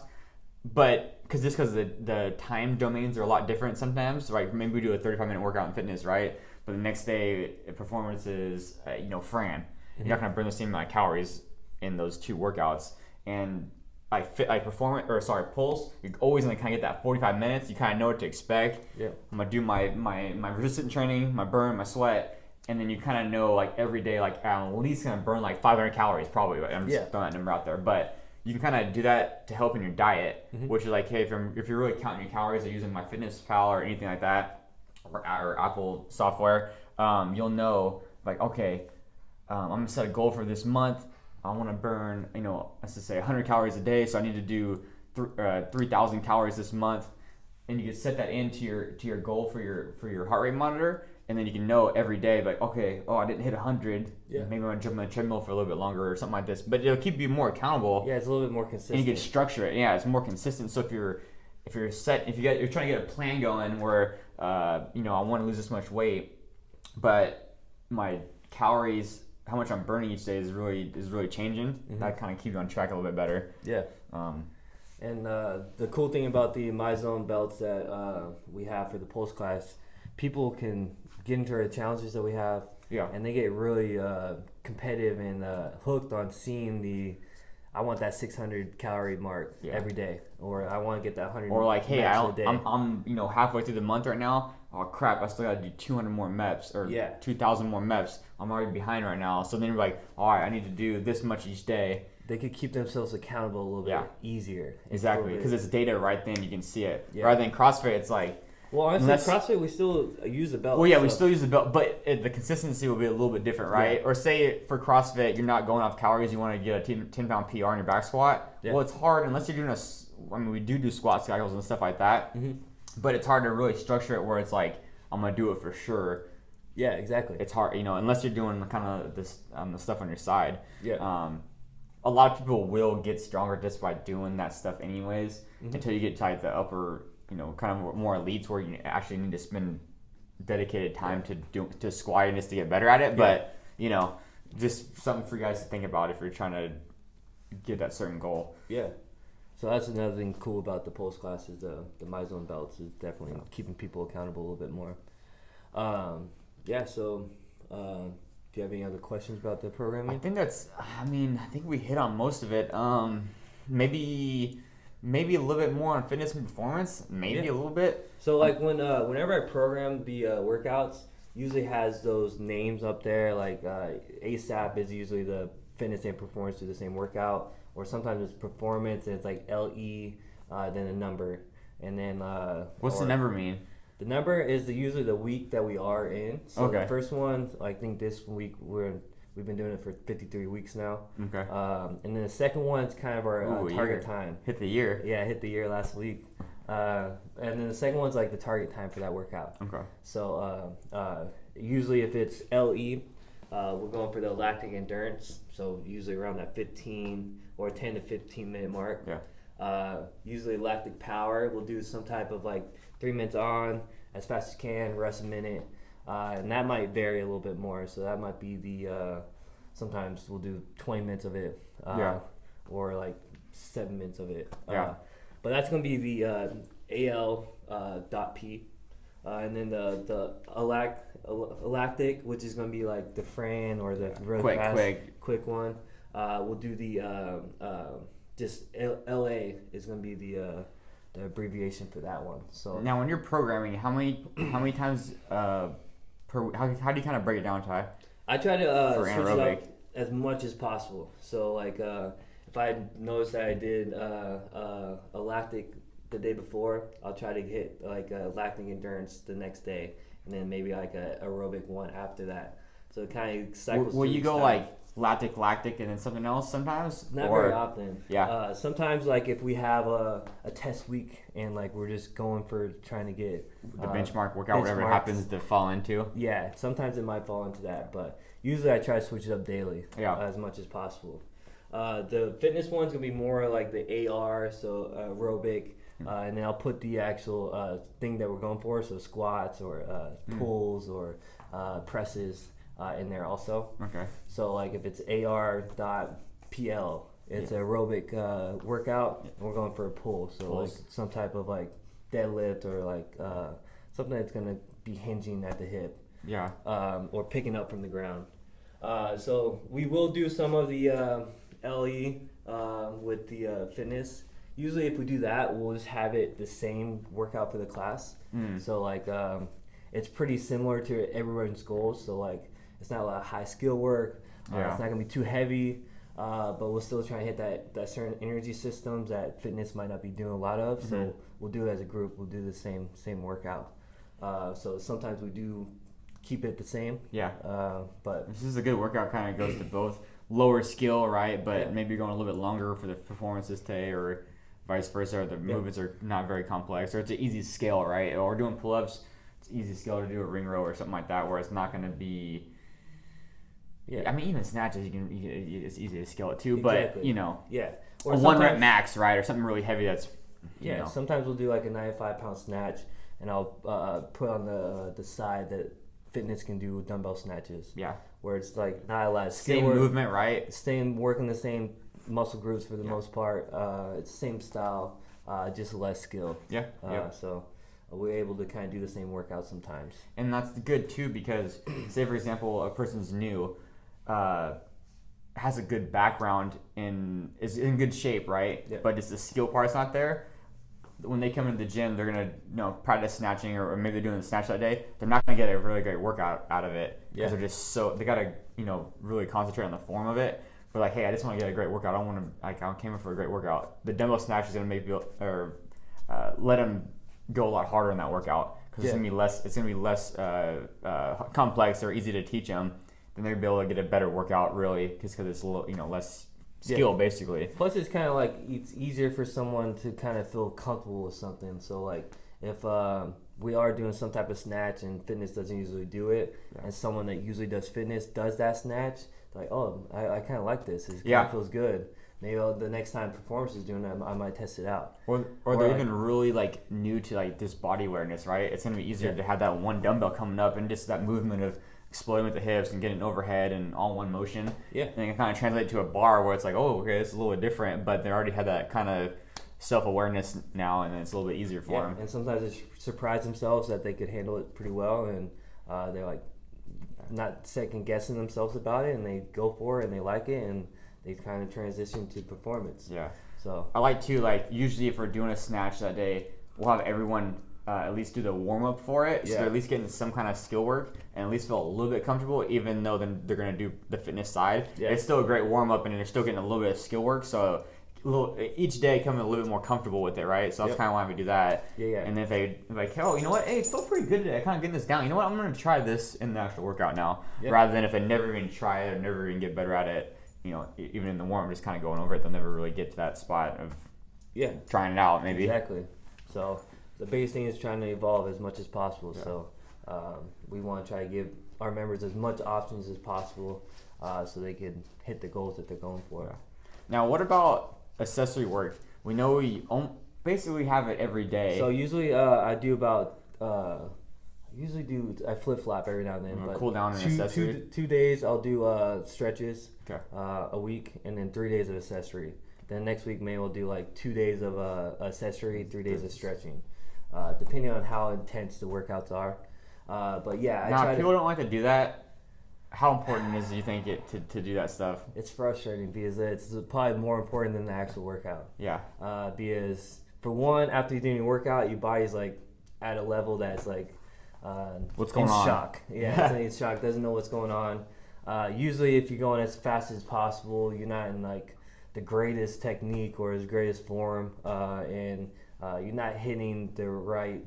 [SPEAKER 1] but because the time domains are a lot different sometimes. Right? Maybe we do a 35-minute workout in fitness, right? But the next day performance is Fran. You're not going to burn the same amount of calories in those two workouts. And pulse, you're always going to kind of get that 45 minutes. You kind of know what to expect. Yeah. I'm going to do my resistance training, my burn, my sweat, and then you kind of know like every day, like I'm at least going to burn like 500 calories probably. I'm just throwing that number out there. But you can kind of do that to help in your diet, which is like, hey, if you're really counting your calories or using MyFitnessPal or anything like that, or Apple software, you'll know like, okay, I'm going to set a goal for this month. I want to burn, let's just say 100 calories a day, so I need to do 3,000 calories this month, and you can set that into your goal for your heart rate monitor, and then you can know every day, like, okay, I didn't hit 100, maybe I'm gonna jump on the treadmill for a little bit longer or something like this. But it'll keep you more accountable.
[SPEAKER 2] Yeah, it's a little bit more consistent.
[SPEAKER 1] And you can structure it. Yeah, it's more consistent. So if you're trying to get a plan going where I want to lose this much weight, but my calories, how much I'm burning each day is really changing. That kind of keeps you on track a little bit better.
[SPEAKER 2] Yeah. And the cool thing about the MyZone belts that we have for the Pulse class, people can get into the challenges that we have. Yeah. And they get really competitive and hooked on seeing I want that 600 calorie mark every day, or I want to get that 100. Or like, hey,
[SPEAKER 1] I'm halfway through the month right now. Oh crap! I still got to do 200 more meps or 2,000 more meps. I'm already behind right now. So then you're like, all right, I need to do this much each day.
[SPEAKER 2] They could keep themselves accountable a little bit easier.
[SPEAKER 1] Exactly, because it's data right then. You can see it. Yeah. Rather than CrossFit, it's like.
[SPEAKER 2] Well, honestly, CrossFit, we still use the belt.
[SPEAKER 1] Well, yeah, we still use the belt, but the consistency will be a little bit different, right? Yeah. Or say for CrossFit, you're not going off calories, you want to get a 10-pound PR in your back squat. Yeah. Well, it's hard unless you're doing we do squat cycles and stuff like that, but it's hard to really structure it where it's like, I'm going to do it for sure.
[SPEAKER 2] Yeah, exactly.
[SPEAKER 1] It's hard, unless you're doing kind of this the stuff on your side. Yeah. A lot of people will get stronger just by doing that stuff anyways, until you get to like the upper, kind of more elites where you actually need to spend dedicated time to squatting just to get better at it. But, just something for you guys to think about if you're trying to get that certain goal.
[SPEAKER 2] Yeah. So that's another thing cool about the Pulse class is the MyZone belts is definitely keeping people accountable a little bit more. So do you have any other questions about the programming?
[SPEAKER 1] I think we hit on most of it. Maybe a little bit more on fitness and performance, a little bit.
[SPEAKER 2] So like whenever I program the workouts, usually has those names up there, like ASAP is usually the fitness and performance do the same workout, or sometimes it's performance and it's like LE, then a number, and then
[SPEAKER 1] what's the number mean?
[SPEAKER 2] The number is usually the week that we are in. So the first one, I think this week we've been doing it for 53 weeks now. Okay. And then the second one is kind of our target time.
[SPEAKER 1] Hit the year.
[SPEAKER 2] Yeah, hit the year last week. And then the second one's like the target time for that workout. Okay. So usually if it's LE, we're going for the lactic endurance. So usually around that 15 or 10 to 15 minute mark. Yeah. Usually lactic power, we'll do some type of like 3 minutes on, as fast as you can, rest a minute. And that might vary a little bit more. So that might be sometimes we'll do 20 minutes of it, or like 7 minutes of it. But that's going to be the AL.P. And then the lactic, which is going to be like the Fran or the really quick one. We'll do the just LA is going to be the abbreviation for that one. So
[SPEAKER 1] now, when you're programming, how many times how do you kind of break it down, Ty?
[SPEAKER 2] I try to switch it up as much as possible. So like if I notice that I did a lactic the day before, I'll try to hit like a lactic endurance the next day, and then maybe like a aerobic one after that. So it kind of cycles.
[SPEAKER 1] Will you go like lactic, and then something else sometimes?
[SPEAKER 2] Not very often.
[SPEAKER 1] Yeah.
[SPEAKER 2] Sometimes, like, if we have a test week and, like, we're just going for trying to get
[SPEAKER 1] the benchmark workout, whatever it happens to fall into.
[SPEAKER 2] Yeah, sometimes it might fall into that, but usually I try to switch it up daily as much as possible. The fitness one's going to be more like the AR, so aerobic, and then I'll put the actual thing that we're going for, so squats or pulls or presses in there also.
[SPEAKER 1] Okay.
[SPEAKER 2] So like if it's AR.PL, it's an aerobic workout, and we're going for a pull. So like some type of like deadlift or like something that's going to be hinging at the hip.
[SPEAKER 1] Yeah.
[SPEAKER 2] Or picking up from the ground. So we will do some of the LE with the fitness. Usually if we do that, we'll just have it the same workout for the class. So like it's pretty similar to everyone's goals. So like it's not a lot of high skill work. It's not going to be too heavy. But we'll still try and hit that certain energy systems that fitness might not be doing a lot of. So we'll do it as a group. We'll do the same workout. So sometimes we do keep it the same. Yeah. But
[SPEAKER 1] this is a good workout. Kind of goes to both lower skill, right? But maybe you're going a little bit longer for the performances today, or vice versa. Or the movements are not very complex, or it's an easy scale, right? Or we're doing pull-ups. It's easy scale to do a ring row or something like that, where it's not going to be. Yeah, I mean, even snatches, it's easy to scale it too, but or a 1 rep max, right, or something really heavy that's.
[SPEAKER 2] Sometimes we'll do like a 95-pound snatch, and I'll put on the side that fitness can do dumbbell snatches. Yeah, where it's like not a lot of skill
[SPEAKER 1] same movement, right?
[SPEAKER 2] Working the same muscle groups for the most part. It's the same style, just less skill. So we're able to kind of do the same workout sometimes.
[SPEAKER 1] And that's good too, because say for example a person's new. Has a good background is in good shape, right? Yeah. But just the skill part's not there. When they come into the gym, they're gonna practice snatching, or maybe they're doing the snatch that day. They're not gonna get a really great workout out of it because they're just they gotta really concentrate on the form of it. But like, hey, I just want to get a great workout. I came in for a great workout. The dumbbell snatch is gonna let them go a lot harder in that workout because it's gonna be less complex or easy to teach them. Then they'll be able to get a better workout, really, because it's less skill, basically.
[SPEAKER 2] Plus, it's kind of like it's easier for someone to kind of feel comfortable with something. So, like, if we are doing some type of snatch and fitness doesn't usually do it, and someone that usually does fitness does that snatch, like, oh, I kind of like this. It kind of feels good. Maybe the next time performance is doing it, I might test it out.
[SPEAKER 1] Or they're even really like new to like this body awareness, right? It's gonna be easier to have that one dumbbell coming up and just that movement of exploding with the hips and getting overhead and all one motion. Yeah. And it can kind of translate to a bar where it's like, oh, okay, this is a little bit different, but they already had that kind of self-awareness now, and it's a little bit easier for them.
[SPEAKER 2] And sometimes they surprise themselves that they could handle it pretty well, and they're like not second-guessing themselves about it, and they go for it, and they like it, and they kind of transition to performance. Yeah. So
[SPEAKER 1] I like to, like, usually if we're doing a snatch that day, we'll have everyone at least do the warm-up for it, so they're at least getting some kind of skill work and at least feel a little bit comfortable, even though then they're going to do the fitness side. It's still a great warm-up, and they're still getting a little bit of skill work, so each day coming a little bit more comfortable with it, right? So that's kind of why we do that. And if they like, oh, you know what? Hey, it felt pretty good today. I kind of getting this down. You know what? I'm going to try this in the actual workout now, rather than if they never even try it or never even get better at it. Even in the warm-up, just kind of going over it, they'll never really get to that spot of trying it out, maybe.
[SPEAKER 2] Exactly. So the biggest thing is trying to evolve as much as possible. Yeah. So we want to try to give our members as much options as possible so they can hit the goals that they're going for. Yeah.
[SPEAKER 1] Now, what about accessory work? We know we basically have it every day.
[SPEAKER 2] So usually I do about I flip-flop every now and then. But
[SPEAKER 1] cool down and accessory.
[SPEAKER 2] 2 days I'll do stretches a week, and then 3 days of accessory. Then next week maybe we'll do like 2 days of accessory, 3 days of stretching. Depending on how intense the workouts are. But yeah,
[SPEAKER 1] now, if people don't like to do that, how important is it, you think, to do that stuff?
[SPEAKER 2] It's frustrating because it's probably more important than the actual workout. Yeah. Because for one, after you do your workout, your body's like at a level that's like
[SPEAKER 1] what's going on?
[SPEAKER 2] Shock. Yeah, it's in shock. Doesn't know what's going on. Usually, if you're going as fast as possible, you're not in like the greatest technique or the greatest form, and you're not hitting the right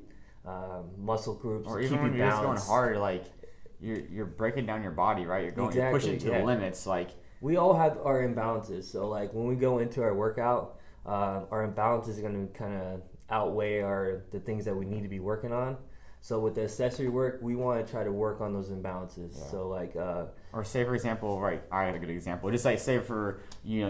[SPEAKER 2] muscle groups,
[SPEAKER 1] or even when you're just going hard, like you're breaking down your body, right? You're pushing to the limits. Like
[SPEAKER 2] We all have our imbalances. So like when we go into our workout, our imbalances are going to kind of outweigh the things that we need to be working on. So with the accessory work, we want to try to work on those imbalances. Yeah. So like,
[SPEAKER 1] or say for example, right? I had a good example. Just like say for you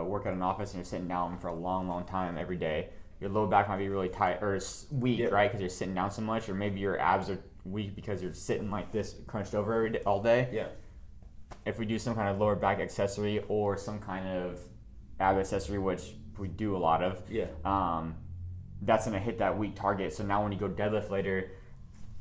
[SPEAKER 1] work at an office and you're sitting down for a long time every day. Your low back might be really tight or weak, yep. right? Because you're sitting down so much, or maybe your abs are weak because you're sitting like this, crunched over all day.
[SPEAKER 2] Yeah.
[SPEAKER 1] If we do some kind of lower back accessory or some kind of ab accessory, which we do a lot of, that's gonna hit that weak target. So now when you go deadlift later,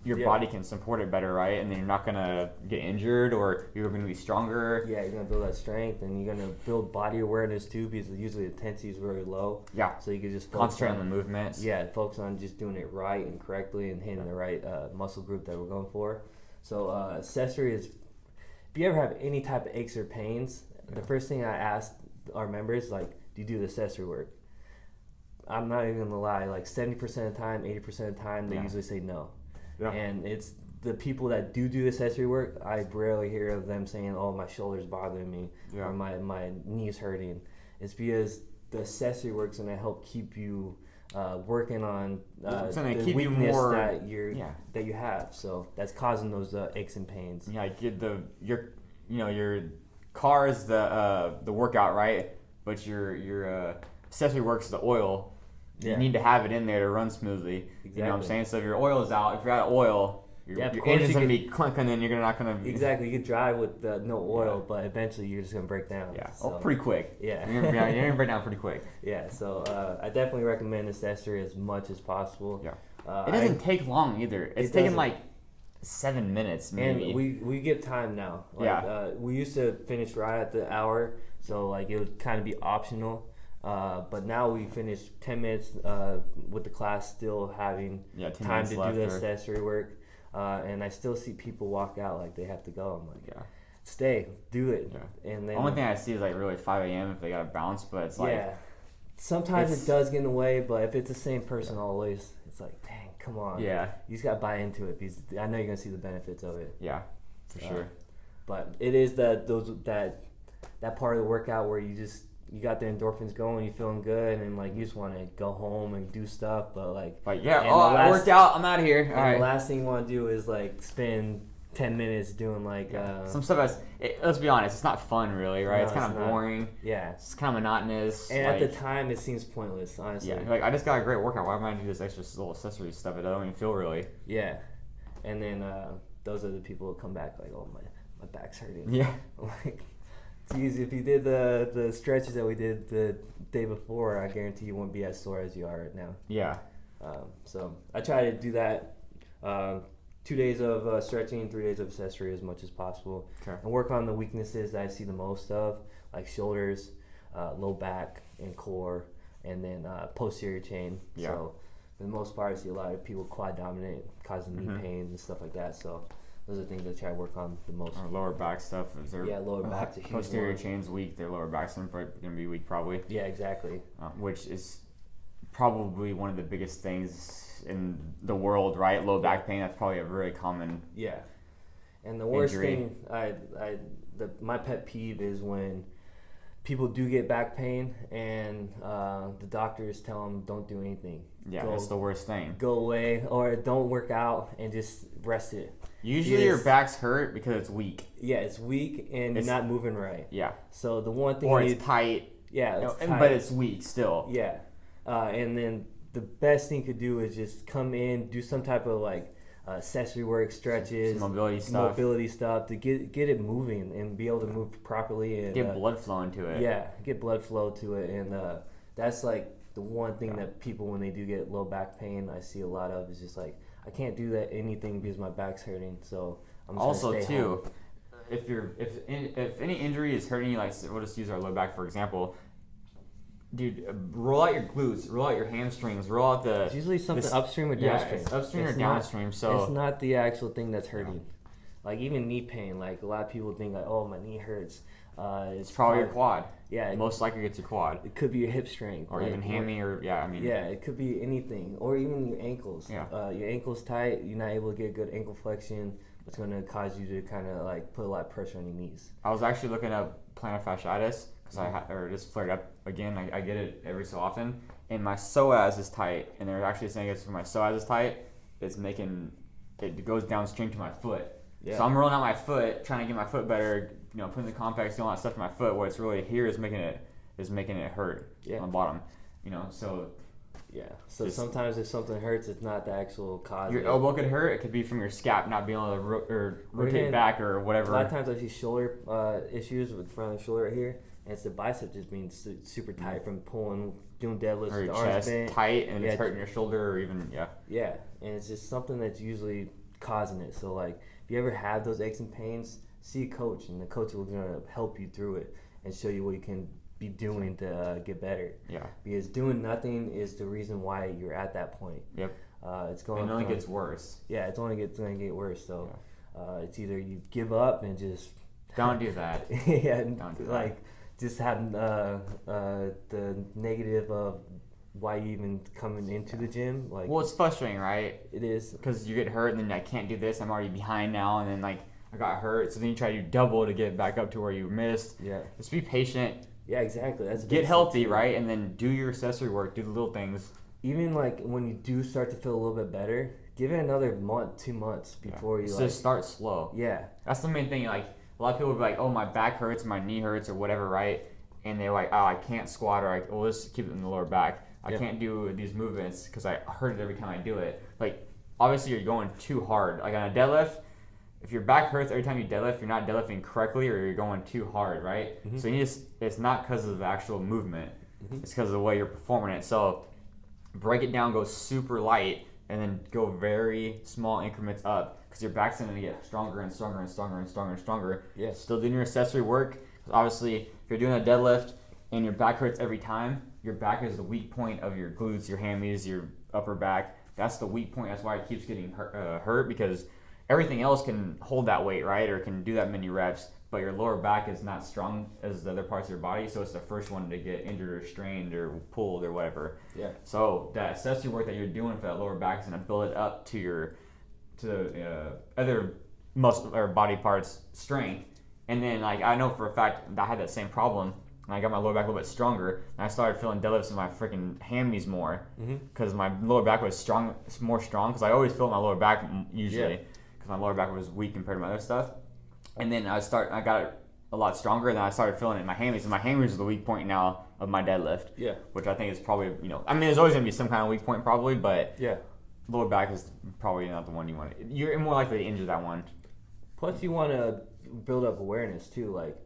[SPEAKER 1] your body can support it better, right? And then you're not gonna get injured, or you're gonna be stronger.
[SPEAKER 2] Yeah, you're gonna build that strength, and you're gonna build body awareness too, because usually the intensity is very low.
[SPEAKER 1] Yeah.
[SPEAKER 2] So you can just
[SPEAKER 1] concentrate on the movements.
[SPEAKER 2] Yeah, focus on just doing it right and correctly, and hitting the right muscle group that we're going for. So accessory is, if you ever have any type of aches or pains, the first thing I ask our members, like, do you do the accessory work? I'm not even gonna lie, like 70% of the time, 80% of the time, they usually say no. Yeah. And it's the people that do accessory work, I rarely hear of them saying, oh, my shoulder's bothering me, or my knee's hurting. It's because the accessory work's gonna help keep you working on the weakness that you have. So that's causing those aches and pains.
[SPEAKER 1] Yeah, your car is the workout, right? But your accessory works the oil. You need to have it in there to run smoothly. Exactly. You know what I'm saying? So if your oil is out, if you're out of oil, your engine's going to be clunking and you're not going to...
[SPEAKER 2] Exactly. You could drive with no oil, but eventually you're just going to break down.
[SPEAKER 1] Yeah. So, pretty quick.
[SPEAKER 2] Yeah.
[SPEAKER 1] You're going to break down pretty quick.
[SPEAKER 2] Yeah. So I definitely recommend accessory as much as possible.
[SPEAKER 1] Yeah. It doesn't take long either. It's taking like 7 minutes maybe.
[SPEAKER 2] And we give time now. Like, we used to finish right at the hour, so like it would kind of be optional. But now we finish 10 minutes with the class still having time to do the accessory work. And I still see people walk out like they have to go. I'm like, stay, do it. Yeah. And then,
[SPEAKER 1] the only thing I see is like really 5 a.m. if they got to bounce, but it's like... Yeah.
[SPEAKER 2] Sometimes it does get in the way, but if it's the same person always, it's like, dang, come on.
[SPEAKER 1] Yeah.
[SPEAKER 2] You just got to buy into it because I know you're going to see the benefits of it.
[SPEAKER 1] Yeah, for sure.
[SPEAKER 2] But it is that part of the workout where you got the endorphins going, you're feeling good, and like you just want to go home and do stuff, but
[SPEAKER 1] I worked out, I'm out of here. All right.
[SPEAKER 2] The last thing you want to do is like spend 10 minutes doing like
[SPEAKER 1] some stuff let's be honest, it's not fun really, right? No, it's kind of boring.
[SPEAKER 2] Yeah.
[SPEAKER 1] It's kind of monotonous.
[SPEAKER 2] And at the time it seems pointless, honestly.
[SPEAKER 1] Yeah. Like I just got a great workout. Why am I gonna do this extra little accessory stuff that I don't even feel really?
[SPEAKER 2] Yeah. And then those are the people who come back like, oh my back's hurting.
[SPEAKER 1] Yeah.
[SPEAKER 2] Like it's easy. If you did the stretches that we did the day before, I guarantee you won't be as sore as you are right now.
[SPEAKER 1] Yeah.
[SPEAKER 2] So I try to do that 2 days of stretching, 3 days of accessory as much as possible.
[SPEAKER 1] Okay.
[SPEAKER 2] And work on the weaknesses that I see the most of, like shoulders, low back, and core, and then posterior chain. Yeah. So for the most part, I see a lot of people quad dominant, causing knee pains and stuff like that. So those are things I try to work on the most.
[SPEAKER 1] Lower back stuff.
[SPEAKER 2] Lower back's a huge
[SPEAKER 1] posterior
[SPEAKER 2] one.
[SPEAKER 1] chain's weak. Their lower back's going to be weak probably.
[SPEAKER 2] Yeah, exactly.
[SPEAKER 1] Which is probably one of the biggest things in the world, right? Low back pain. That's probably a very common.
[SPEAKER 2] Yeah. And the worst
[SPEAKER 1] injury.
[SPEAKER 2] thing, my pet peeve is when people do get back pain and the doctors tell them don't do anything.
[SPEAKER 1] Yeah, that's the worst thing.
[SPEAKER 2] Go away or don't work out and just rest it.
[SPEAKER 1] Usually your back's hurt because it's weak.
[SPEAKER 2] Yeah, it's weak and you're not moving right.
[SPEAKER 1] Yeah.
[SPEAKER 2] So the one thing
[SPEAKER 1] it's tight.
[SPEAKER 2] Yeah, it's tight.
[SPEAKER 1] But it's weak still.
[SPEAKER 2] Yeah. And then the best thing you could do is just come in, do some type of like accessory work, stretches,
[SPEAKER 1] some mobility
[SPEAKER 2] stuff to get it moving and be able to move properly and
[SPEAKER 1] get blood flowing to it.
[SPEAKER 2] Yeah, get blood flow to it, and that's like the one thing that people when they do get low back pain, I see a lot of is just like I can't do anything because my back's hurting. So I'm just
[SPEAKER 1] also
[SPEAKER 2] gonna stay home.
[SPEAKER 1] If any injury is hurting you, like we'll just use our low back for example. Dude, roll out your glutes, roll out your hamstrings, roll out the...
[SPEAKER 2] It's usually something upstream or downstream.
[SPEAKER 1] It's upstream or downstream, so...
[SPEAKER 2] It's not the actual thing that's hurting. Like, even knee pain, like, a lot of people think, like, oh, my knee hurts. It's
[SPEAKER 1] probably your quad.
[SPEAKER 2] Yeah,
[SPEAKER 1] most likely it's your quad.
[SPEAKER 2] It could be your hip strength,
[SPEAKER 1] or even hammy, or
[SPEAKER 2] it could be anything, or even your ankles.
[SPEAKER 1] Yeah.
[SPEAKER 2] Your ankles tight, you're not able to get good ankle flexion. It's going to cause you to kind of like put a lot of pressure on your knees.
[SPEAKER 1] I was actually looking up plantar fasciitis because or just flared up again. I get it every so often, and my psoas is tight, and they're actually saying it's when my psoas is tight, it goes downstream to my foot. Yeah. So I'm rolling out my foot, trying to get my foot better, putting the complex, doing all that stuff to my foot. Where it's really here is making it hurt on the bottom, So
[SPEAKER 2] yeah. So sometimes if something hurts, it's not the actual cause.
[SPEAKER 1] Your elbow could hurt. It could be from your scap not being able to rotate back or whatever.
[SPEAKER 2] A lot of times I see shoulder issues with front of the shoulder right here, and it's the bicep just being super tight from doing deadlifts.
[SPEAKER 1] Or your
[SPEAKER 2] the arms
[SPEAKER 1] chest
[SPEAKER 2] bent.
[SPEAKER 1] tight and it's hurting your shoulder, or even
[SPEAKER 2] Yeah, and it's just something that's usually causing it. So like, if you ever have those aches and pains, see a coach, and the coach will gonna help you through it and show you what you can be doing to get better.
[SPEAKER 1] Yeah.
[SPEAKER 2] Because doing nothing is the reason why you're at that point.
[SPEAKER 1] Yep.
[SPEAKER 2] It's going.
[SPEAKER 1] It only gets worse.
[SPEAKER 2] Yeah, it's only going to get worse. So, it's either you give up and just
[SPEAKER 1] don't do that.
[SPEAKER 2] Yeah,
[SPEAKER 1] don't do
[SPEAKER 2] like just have the negative of why you even coming into the gym. Like,
[SPEAKER 1] well, it's frustrating, right?
[SPEAKER 2] It is,
[SPEAKER 1] because you get hurt and then I can't do this. I'm already behind now, and then like I got hurt, so then you try to do double to get back up to where you missed.
[SPEAKER 2] Yeah.
[SPEAKER 1] Just be patient.
[SPEAKER 2] Yeah, exactly. That's
[SPEAKER 1] get healthy, right? And then do your accessory work, do the little things.
[SPEAKER 2] Even like when you do start to feel a little bit better, give it another month, 2 months before you
[SPEAKER 1] just start slow.
[SPEAKER 2] Yeah.
[SPEAKER 1] That's the main thing. Like a lot of people will be like, oh, my back hurts, my knee hurts, or whatever, right? And they're like, oh, I can't squat, or well, let's keep it in the lower back. I can't do these movements because I hurt it every time I do it. Like, obviously you're going too hard. Like on a deadlift, if your back hurts every time you deadlift, you're not deadlifting correctly, or you're going too hard, right? Mm-hmm. So it's not because of the actual movement. Mm-hmm. It's because of the way you're performing it. So break it down, go super light, and then go very small increments up, because your back's going to get stronger and stronger and stronger and stronger and stronger.
[SPEAKER 2] Yeah.
[SPEAKER 1] Still doing your accessory work. Obviously, if you're doing a deadlift and your back hurts every time, your back is the weak point of your glutes, your hammies, your upper back. That's the weak point. That's why it keeps getting hurt, because everything else can hold that weight, right? Or can do that many reps, but your lower back is not strong as the other parts of your body, so it's the first one to get injured or strained or pulled or whatever.
[SPEAKER 2] Yeah.
[SPEAKER 1] So that accessory work that you're doing for that lower back is going to build it up to other muscle or body parts strength. And then, like, I know for a fact that I had that same problem, and I got my lower back a little bit stronger, and I started feeling deadlifts in my freaking hammies more, because my lower back was more strong, because I always feel my lower back usually, because my lower back was weak compared to my other stuff. And then I got it a lot stronger, and then I started feeling it in my hammies, and my hammies are the weak point now of my deadlift. Yeah. Which I think is probably, I mean, there's always going to be some kind of weak point probably, but lower back is probably not the one you want. You're more likely to injure that one.
[SPEAKER 2] Plus, you want to build up awareness too. Like,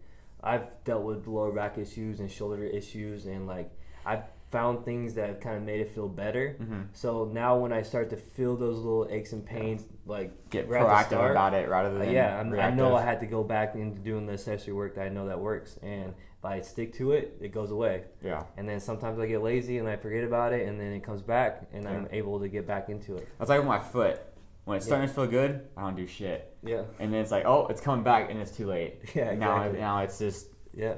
[SPEAKER 2] I've dealt with lower back issues and shoulder issues, and like I've found things that have kind of made it feel better. Mm-hmm. So now when I start to feel those little aches and pains, like
[SPEAKER 1] get proactive about it rather than
[SPEAKER 2] I know I had to go back into doing the accessory work that I know that works, and if I stick to it, it goes away. Yeah. And then sometimes I get lazy and I forget about it, and then it comes back, and I'm able to get back into it.
[SPEAKER 1] That's like with my foot. When it's starting to feel good, I don't do shit. Yeah. And then it's like, oh, it's coming back, and it's too late. Yeah, exactly. Now it's just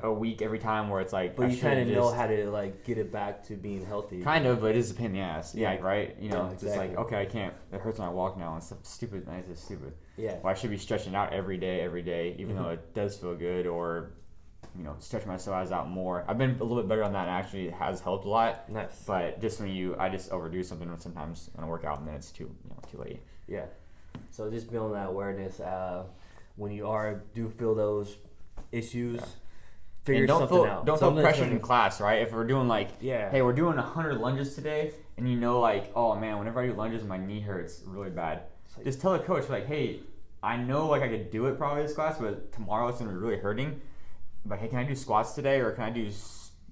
[SPEAKER 1] a week every time where it's like.
[SPEAKER 2] But you kind of know how to like get it back to being healthy.
[SPEAKER 1] Kind of, but it is a pain in the ass. Yeah. Like, right? It's just like, okay, I can't. It hurts when I walk now, and stuff. Stupid. It's just stupid. Yeah. Well, I should be stretching out every day, even though it does feel good, or stretch my psoas out more. I've been a little bit better on that, and actually it has helped a lot. Nice. But just I just overdo something sometimes when I work out, and then it's too late.
[SPEAKER 2] Yeah. So just building that awareness when you do feel those issues, figure something out.
[SPEAKER 1] Don't feel pressured in class, right? If we're doing hey, we're doing 100 lunges today, and oh man, whenever I do lunges, my knee hurts really bad. Just tell the coach, hey, I know I could do it probably this class, but tomorrow it's gonna be really hurting. But hey, can I do squats today, or can I do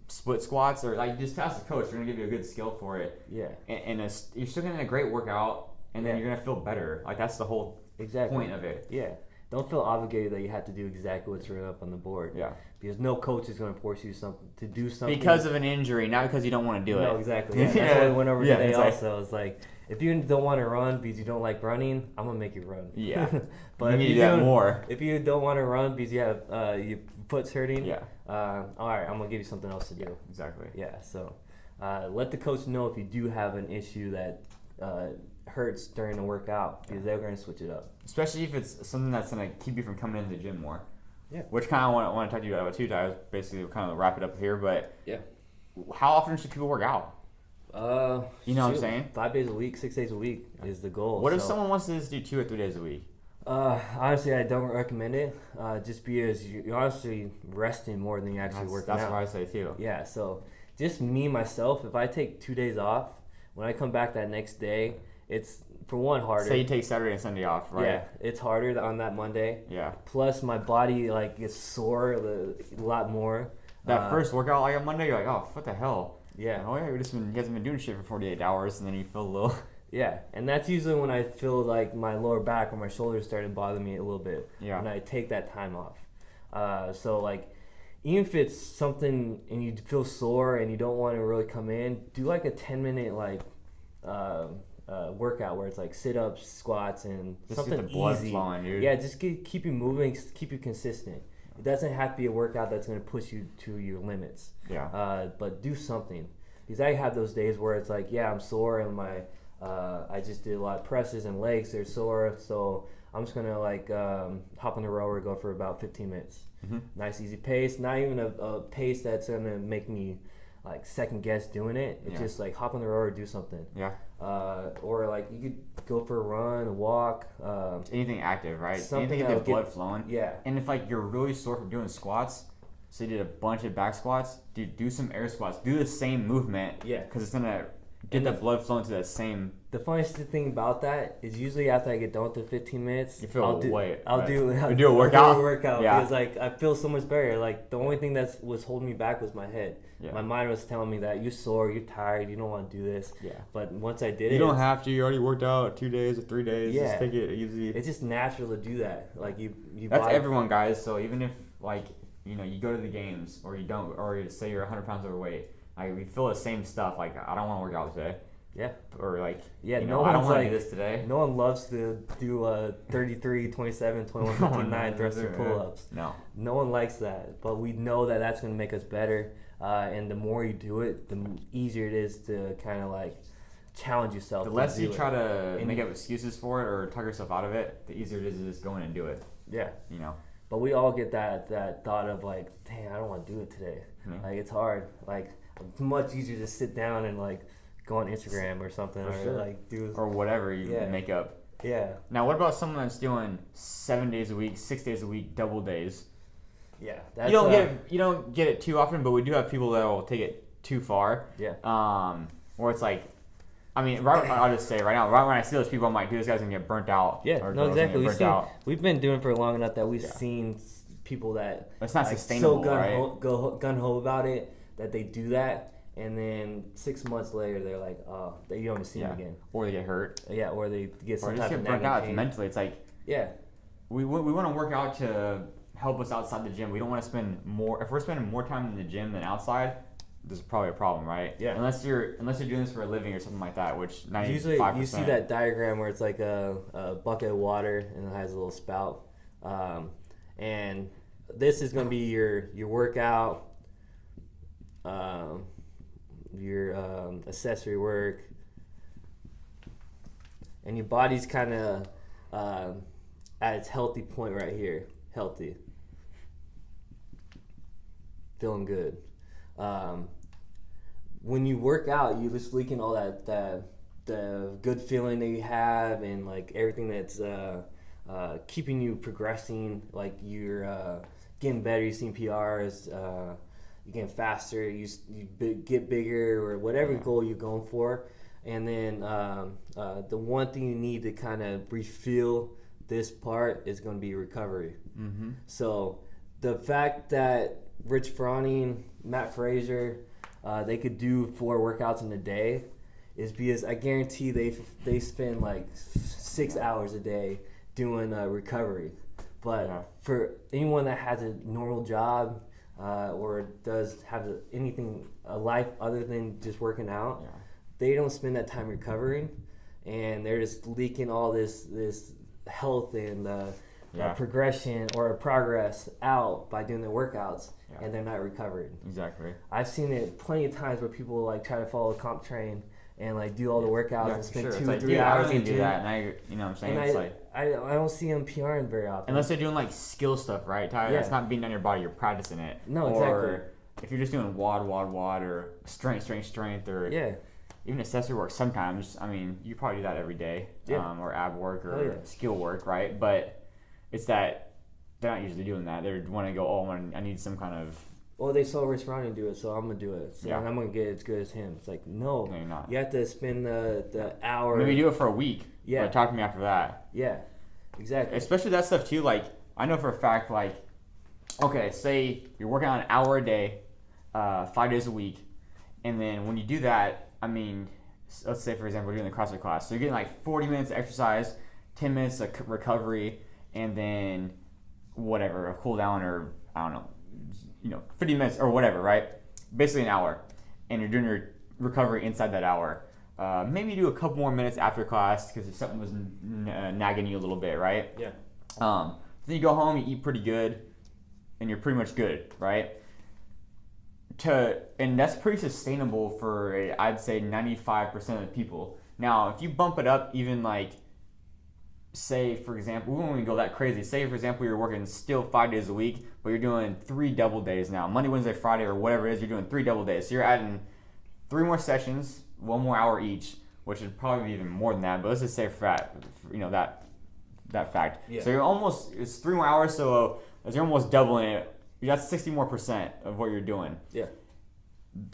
[SPEAKER 1] split squats, or just ask the coach. They're gonna give you a good skill for it. Yeah. And you're still getting a great workout, and then you're gonna feel better. Like, that's the whole point of it.
[SPEAKER 2] Yeah. don't feel obligated that you have to do exactly what's written up on the board.
[SPEAKER 1] Yeah.
[SPEAKER 2] Because no coach is going to force you to do something.
[SPEAKER 1] Because of an injury, not because you don't want to do it.
[SPEAKER 2] No, exactly. Yeah, that's what we went over today
[SPEAKER 1] it's
[SPEAKER 2] also. It's like, if you don't want to run because you don't like running, I'm going to make you run.
[SPEAKER 1] Yeah.
[SPEAKER 2] But
[SPEAKER 1] you need to do that more.
[SPEAKER 2] If you don't want to run because you have your foot's hurting,
[SPEAKER 1] Yeah.
[SPEAKER 2] All right, I'm going to give you something else to do.
[SPEAKER 1] Exactly.
[SPEAKER 2] Yeah, so let the coach know if you do have an issue that hurts during the workout because they're going to switch it up.
[SPEAKER 1] Especially if it's something that's going to keep you from coming into the gym more.
[SPEAKER 2] Yeah.
[SPEAKER 1] Which kind of want to talk to you about too, Ty. Basically, kind of wrap it up here. But
[SPEAKER 2] yeah,
[SPEAKER 1] how often should people work out? You know what I'm saying?
[SPEAKER 2] 5 days a week, 6 days a week is the goal.
[SPEAKER 1] What if someone wants to just do 2 or 3 days a week?
[SPEAKER 2] Honestly, I don't recommend it. Just because you're honestly resting more than you actually working out.
[SPEAKER 1] That's what I say too.
[SPEAKER 2] Yeah. So just me myself, if I take 2 days off, when I come back that next day, it's for one harder.
[SPEAKER 1] Say you take Saturday and Sunday off, right?
[SPEAKER 2] Yeah, it's harder on that Monday.
[SPEAKER 1] Yeah.
[SPEAKER 2] Plus, my body like gets sore a lot more.
[SPEAKER 1] That first workout like on Monday, you're like, oh, what the hell?
[SPEAKER 2] Yeah.
[SPEAKER 1] Oh yeah, he hasn't been doing shit for 48 hours, and then you feel a little.
[SPEAKER 2] Yeah, and that's usually when I feel like my lower back or my shoulders started bothering me a little bit.
[SPEAKER 1] Yeah.
[SPEAKER 2] When I take that time off. So like, even if it's something and you feel sore and you don't want to really come in, do like a 10-minute like workout where it's like sit-ups, squats, and
[SPEAKER 1] Just
[SPEAKER 2] something
[SPEAKER 1] get the blood
[SPEAKER 2] easy.
[SPEAKER 1] flowing, dude.
[SPEAKER 2] Yeah, just keep you moving, keep you consistent. It doesn't have to be a workout that's going to push you to your limits.
[SPEAKER 1] Yeah.
[SPEAKER 2] But do something. Because I have those days where it's like, yeah, I'm sore and my I just did a lot of presses and legs, they're sore, so I'm just gonna like hop on the rower, go for about 15 minutes.
[SPEAKER 1] Mm-hmm.
[SPEAKER 2] Nice easy pace, not even a pace that's gonna make me like second guess doing it. It's just like hop on the rower, do something.
[SPEAKER 1] Yeah.
[SPEAKER 2] Or like you could go for a run, a walk.
[SPEAKER 1] Anything active, right?
[SPEAKER 2] Something
[SPEAKER 1] Anything to get blood flowing.
[SPEAKER 2] Yeah.
[SPEAKER 1] And if like you're really sore from doing squats, so you did a bunch of back squats, dude, do some air squats. Do the same movement.
[SPEAKER 2] Yeah.
[SPEAKER 1] Because it's gonna get the blood flowing to that same.
[SPEAKER 2] The funniest thing about that is usually after I get done with the 15 minutes,
[SPEAKER 1] You feel
[SPEAKER 2] I'll do a
[SPEAKER 1] workout.
[SPEAKER 2] workout
[SPEAKER 1] Yeah.
[SPEAKER 2] because like I feel so much better. Like the only thing that was holding me back was my head.
[SPEAKER 1] Yeah.
[SPEAKER 2] My mind was telling me that you're sore, you're tired, you don't want to do this.
[SPEAKER 1] Yeah.
[SPEAKER 2] But once I did
[SPEAKER 1] You
[SPEAKER 2] it,
[SPEAKER 1] don't have to. You already worked out 2 days or 3 days.
[SPEAKER 2] Yeah.
[SPEAKER 1] Just take it easy.
[SPEAKER 2] it's just natural to do that. Like you.
[SPEAKER 1] That's everyone, guys. So even if like you go to the games or you don't, or say you're 100 pounds overweight, like we feel the same stuff. Like I don't want to work out today.
[SPEAKER 2] Yeah.
[SPEAKER 1] Or like
[SPEAKER 2] Yeah.
[SPEAKER 1] I
[SPEAKER 2] No
[SPEAKER 1] don't
[SPEAKER 2] one's
[SPEAKER 1] want to
[SPEAKER 2] like
[SPEAKER 1] do this today.
[SPEAKER 2] no one loves to do 33, 27, 21, 59 thruster pull-ups.
[SPEAKER 1] No.
[SPEAKER 2] No one likes that, but we know that that's going to make us better. And the more you do it, the easier it is to kind of like challenge yourself.
[SPEAKER 1] The less you try to make up excuses for it or talk yourself out of it, the easier it is to just go in and do it.
[SPEAKER 2] Yeah.
[SPEAKER 1] You know.
[SPEAKER 2] But we all get that thought of like, dang, I don't want to do it today.
[SPEAKER 1] Mm-hmm.
[SPEAKER 2] Like it's hard. Like it's much easier to sit down and like go on Instagram or something, or like do
[SPEAKER 1] or whatever you make up.
[SPEAKER 2] Yeah.
[SPEAKER 1] Now, what about someone that's doing 7 days a week, 6 days a week, double days?
[SPEAKER 2] Yeah. That's,
[SPEAKER 1] you don't get it too often, but we do have people that will take it too far.
[SPEAKER 2] Yeah.
[SPEAKER 1] Where it's like, I mean, I'll just say right now, right when I see those people, I'm like, dude, this guy's gonna get burnt out.
[SPEAKER 2] Yeah.
[SPEAKER 1] Or
[SPEAKER 2] No, exactly.
[SPEAKER 1] Out.
[SPEAKER 2] We've been doing it for long enough that we've seen people that
[SPEAKER 1] it's not
[SPEAKER 2] like,
[SPEAKER 1] sustainable,
[SPEAKER 2] so
[SPEAKER 1] right?
[SPEAKER 2] gun ho about it that they do that, and then 6 months later they're like, oh, you don't even see them again,
[SPEAKER 1] or they get hurt.
[SPEAKER 2] Yeah, or they get some
[SPEAKER 1] or
[SPEAKER 2] type
[SPEAKER 1] just
[SPEAKER 2] of
[SPEAKER 1] get burnt out.
[SPEAKER 2] pain.
[SPEAKER 1] It's mentally, it's like we want to work out to help us outside the gym. We don't want to spend more. If we're spending more time in the gym than outside, there's probably a problem, right?
[SPEAKER 2] Yeah.
[SPEAKER 1] Unless you're doing this for a living or something like that, which 95%.
[SPEAKER 2] Usually you see that diagram where it's like a bucket of water and it has a little spout, and this is going to be your workout, your accessory work, and your body's kind of at its healthy point right here. Healthy. Feeling good. When you work out, you're just leaking all the good feeling that you have and like everything that's keeping you progressing. Like you're getting better, you're seeing PRs, you're getting faster, you get bigger or whatever goal you're going for. And then the one thing you need to kind of refuel this part is going to be recovery.
[SPEAKER 1] Mm-hmm.
[SPEAKER 2] So the fact that Rich Froning, Matt Fraser, they could do 4 workouts in a day is because I guarantee they spend like 6 hours a day doing recovery. But for anyone that has a normal job or does have a life other than just working out, they don't spend that time recovering, and they're just leaking all this health and progression or progress out by doing their workouts, and they're not recovered.
[SPEAKER 1] Exactly.
[SPEAKER 2] I've seen it plenty of times where people like try to follow comp train and like do all the workouts and spend 2-3 hours
[SPEAKER 1] and do that. And you know what I'm saying?
[SPEAKER 2] And
[SPEAKER 1] it's
[SPEAKER 2] I don't see them PRing very often.
[SPEAKER 1] Unless they're doing like skill stuff, right, Tyler? That's not beating on your body, you're practicing it.
[SPEAKER 2] No, exactly.
[SPEAKER 1] Or if you're just doing WOD, or strength, or even accessory work sometimes, I mean, you probably do that every day, or ab work or skill work, right? But it's that they're not usually doing that. They want to go, I need some kind of...
[SPEAKER 2] Well, they saw Rich Ronnie do it, so I'm going to do it. So and I'm going to get as good as him. It's like, no you're not. You have to spend the hour...
[SPEAKER 1] Maybe do it for a week. Yeah. But talk to me after that.
[SPEAKER 2] Yeah, exactly.
[SPEAKER 1] Especially that stuff, too. Like, I know for a fact, like, okay, say you're working on an hour a day, 5 days a week, and then when you do that, I mean, let's say, for example, we're doing the CrossFit class. So you're getting like 40 minutes of exercise, 10 minutes of recovery, and then whatever, a cool down or, I don't know, 50 minutes or whatever, right? Basically an hour. And you're doing your recovery inside that hour. Maybe do a couple more minutes after class because if something was nagging you a little bit, right?
[SPEAKER 2] Yeah.
[SPEAKER 1] Then you go home, you eat pretty good, and you're pretty much good, right? And that's pretty sustainable for, I'd say, 95% of the people. Now, if you bump it up even like, say, for example, we won't even go that crazy. Say, for example, you're working still 5 days a week, but you're doing 3 double days now. Monday, Wednesday, Friday, or whatever it is, you're doing 3 double days. So you're adding 3 more sessions, 1 more hour each, which would probably be even more than that. But let's just say that fact. Yeah. So it's 3 more hours, so as you're almost doubling it, you got 60% more of what you're doing.
[SPEAKER 2] Yeah.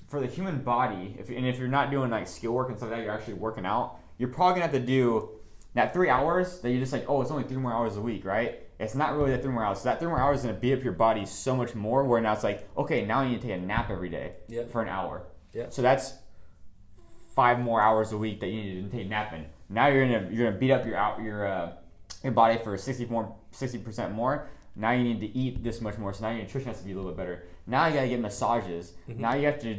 [SPEAKER 1] For the human body, if you're not doing like skill work and stuff like that, you're actually working out, you're probably gonna have to do that 3 hours that you just like, it's only 3 more hours a week, right? It's not really that 3 more hours. So that 3 more hours is gonna beat up your body so much more where now it's like, okay, now you need to take a nap every day for an hour. Yeah. So that's 5 more hours a week that you need to take napping. Now you're gonna beat up your body for 60% more. Now you need to eat this much more, so now your nutrition has to be a little bit better. Now you gotta get massages. Mm-hmm. Now you have to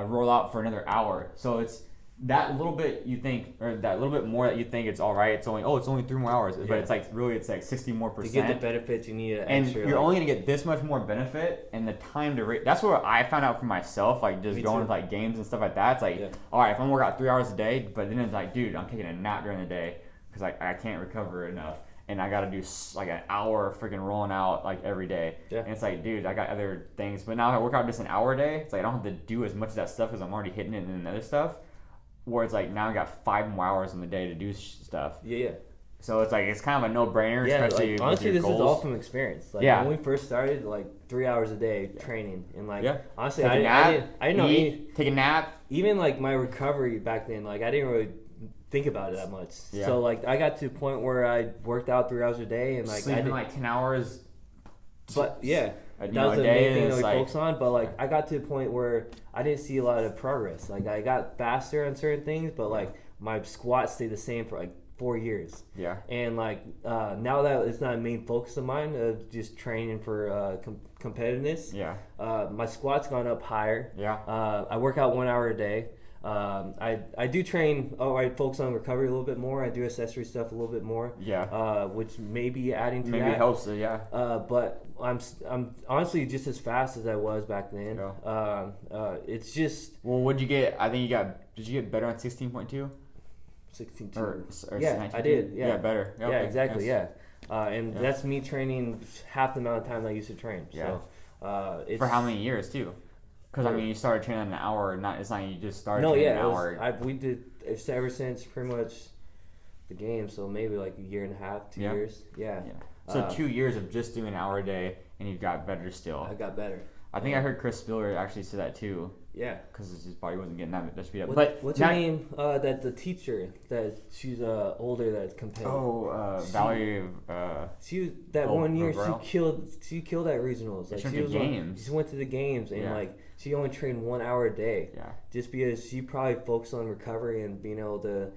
[SPEAKER 1] roll out for another hour. So it's that little bit you think, or that little bit more that you think it's all right. It's only 3 more hours, but it's like 60 more %.
[SPEAKER 2] To get the benefits, you need
[SPEAKER 1] and you're only gonna get this much more benefit, and the time to that's what I found out for myself. Like just going to like games and stuff like that. It's like, all right, if I'm working out 3 hours a day, but then it's like, dude, I'm taking a nap during the day because I can't recover enough. And I gotta do like an hour freaking rolling out like every day. Yeah. And it's like, dude, I got other things. But now if I work out just an hour a day, it's like I don't have to do as much of that stuff because I'm already hitting it in other stuff. Where it's like now I got 5 more hours in the day to do stuff. Yeah. So it's like it's kind of a no-brainer.
[SPEAKER 2] Yeah. Especially honestly, this goals. Is all from experience. Like when we first started, like 3 hours a day training, and like honestly, I didn't know
[SPEAKER 1] take a nap.
[SPEAKER 2] Even like my recovery back then, like I didn't really think about it that much. Yeah. So like I got to a point where I worked out 3 hours a day and like
[SPEAKER 1] sleeping like 10 hours.
[SPEAKER 2] But that was the main thing that we focused on. But like I got to a point where I didn't see a lot of progress. Like I got faster on certain things, but like my squats stayed the same for like 4 years. Yeah. And like now that it's not a main focus of mine, just training for competitiveness. Yeah. My squats gone up higher. Yeah. I work out 1 hour a day. I do train. I focus on recovery a little bit more. I do accessory stuff a little bit more. Yeah. Which may be adding to that.
[SPEAKER 1] Maybe helps. Yeah.
[SPEAKER 2] But I'm honestly just as fast as I was back then. Yeah. It's just.
[SPEAKER 1] Well, what'd you get? I think you got. Did you get better on 16.2?
[SPEAKER 2] 16.2.
[SPEAKER 1] Or
[SPEAKER 2] yeah,
[SPEAKER 1] 19.2?
[SPEAKER 2] I did. Yeah,
[SPEAKER 1] better.
[SPEAKER 2] Okay. Yeah, exactly. Yes. Yeah. And that's me training half the amount of time I used to train. Yeah. So, it's
[SPEAKER 1] for how many years too? Because I mean, you started training an hour. It's not you just started training an hour.
[SPEAKER 2] We did ever since pretty much the game. So maybe like a year and a half, 2 years. Yeah.
[SPEAKER 1] So 2 years of just doing an hour a day, and you've got better still.
[SPEAKER 2] I got better.
[SPEAKER 1] I think I heard Chris Spiller actually say that too.
[SPEAKER 2] Yeah.
[SPEAKER 1] Because his body wasn't getting that speed up.
[SPEAKER 2] What's her name? That the teacher that she's older that's competitive.
[SPEAKER 1] Valerie.
[SPEAKER 2] She that 1 year she killed at regionals. Like
[SPEAKER 1] she was games.
[SPEAKER 2] She went to the games and like she only trained 1 hour a day. Yeah. Just because she probably focused on recovery and being able to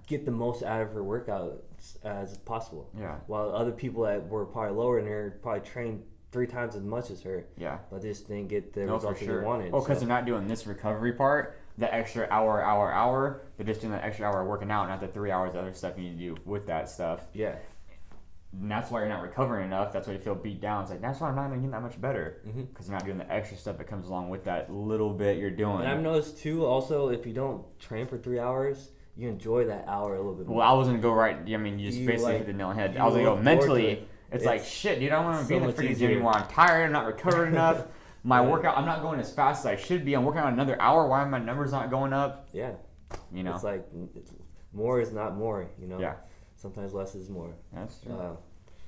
[SPEAKER 2] get the most out of her workouts as possible.
[SPEAKER 1] Yeah.
[SPEAKER 2] While other people that were probably lower than her probably trained 3 times as much as her.
[SPEAKER 1] Yeah.
[SPEAKER 2] But just didn't get the results
[SPEAKER 1] for
[SPEAKER 2] that
[SPEAKER 1] sure.
[SPEAKER 2] they wanted.
[SPEAKER 1] Well, because they're not doing this recovery part, the extra hour. They're just doing the extra hour working out, not the 3 hours of other stuff you need to do with that stuff.
[SPEAKER 2] Yeah.
[SPEAKER 1] And that's why you're not recovering enough. That's why you feel beat down. It's like, that's why I'm not going to get that much better. Because you're not doing the extra stuff that comes along with that little bit you're doing.
[SPEAKER 2] And I've noticed, too, also, if you don't train for 3 hours, you enjoy that hour a little bit more.
[SPEAKER 1] Well, I was going to go right. I mean, you just basically hit the nail on the head. I was going to go mentally. It's like, shit, dude, I don't want to be in the freaking gym anymore. I'm tired. I'm not recovered enough. My workout, I'm not going as fast as I should be. I'm working on another hour. Why are my numbers not going up?
[SPEAKER 2] Yeah.
[SPEAKER 1] You know?
[SPEAKER 2] It's like, more is not more, you know?
[SPEAKER 1] Yeah.
[SPEAKER 2] Sometimes less is more.
[SPEAKER 1] That's true.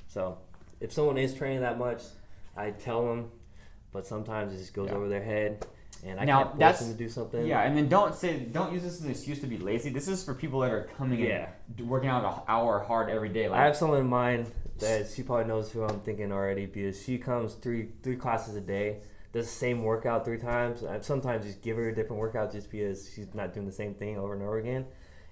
[SPEAKER 2] So, if someone is training that much, I tell them, but sometimes it just goes over their head, and I can't force them to do something.
[SPEAKER 1] Yeah, and then don't use this as an excuse to be lazy. This is for people that are coming in, working out an hour hard every day. Like,
[SPEAKER 2] I have someone in mind that she probably knows who I'm thinking already, because she comes three classes a day, does the same workout 3 times. I sometimes just give her a different workout just because she's not doing the same thing over and over again.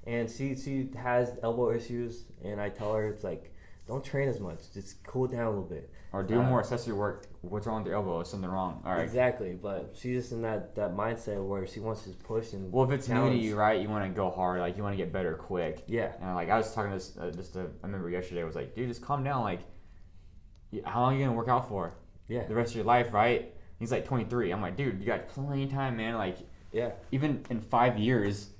[SPEAKER 2] And she has elbow issues, and I tell her, it's like, don't train as much. Just cool down a little bit.
[SPEAKER 1] Or do more accessory work. What's wrong with your elbow? Is something wrong? All right.
[SPEAKER 2] Exactly, but she's just in that mindset where she wants to push and
[SPEAKER 1] well, if it's
[SPEAKER 2] challenge.
[SPEAKER 1] new to you, right, you want to go hard. Like, you want to get better quick.
[SPEAKER 2] Yeah.
[SPEAKER 1] And, like, I was talking to this, I remember yesterday, I was like, dude, just calm down. Like, how long are you going to work out for?
[SPEAKER 2] Yeah.
[SPEAKER 1] The rest of your life, right? He's like 23. I'm like, dude, you got plenty of time, man. Like, even in 5 years,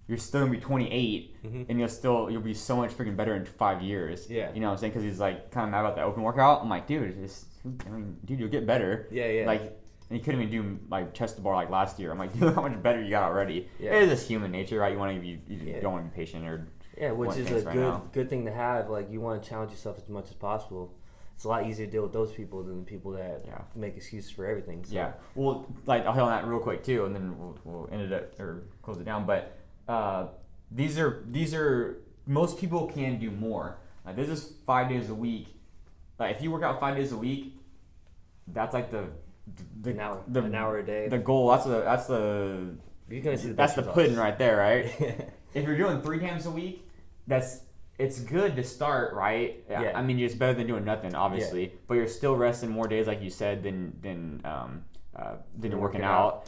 [SPEAKER 1] you're still gonna be 28, and you'll be so much freaking better in 5 years.
[SPEAKER 2] Yeah.
[SPEAKER 1] You know what I'm saying? Because he's like kind of mad about that open workout. I'm like, dude, dude, you'll get better.
[SPEAKER 2] Yeah.
[SPEAKER 1] Like, and he couldn't even do like chest to bar like last year. I'm like, dude, look how much better you got already.
[SPEAKER 2] Yeah.
[SPEAKER 1] It is just human nature, right? You want to be, you don't want to be patient or.
[SPEAKER 2] Yeah, which is a good thing to have. Like, you want to challenge yourself as much as possible. It's a lot easier to deal with those people than the people that make excuses for everything. So.
[SPEAKER 1] Yeah. Well, like, I'll hit on that real quick too, and then we'll end it up or close it down. But these are most people can do more. Like, this is 5 days a week. Like, if you work out 5 days a week, that's like
[SPEAKER 2] an hour a day.
[SPEAKER 1] The goal. That's the
[SPEAKER 2] you're gonna see
[SPEAKER 1] that's the pudding right there, right? If you're doing 3 times a week, it's good to start, right?
[SPEAKER 2] Yeah.
[SPEAKER 1] I mean, it's better than doing nothing, obviously. But you're still resting more days, like you said, than you're working out.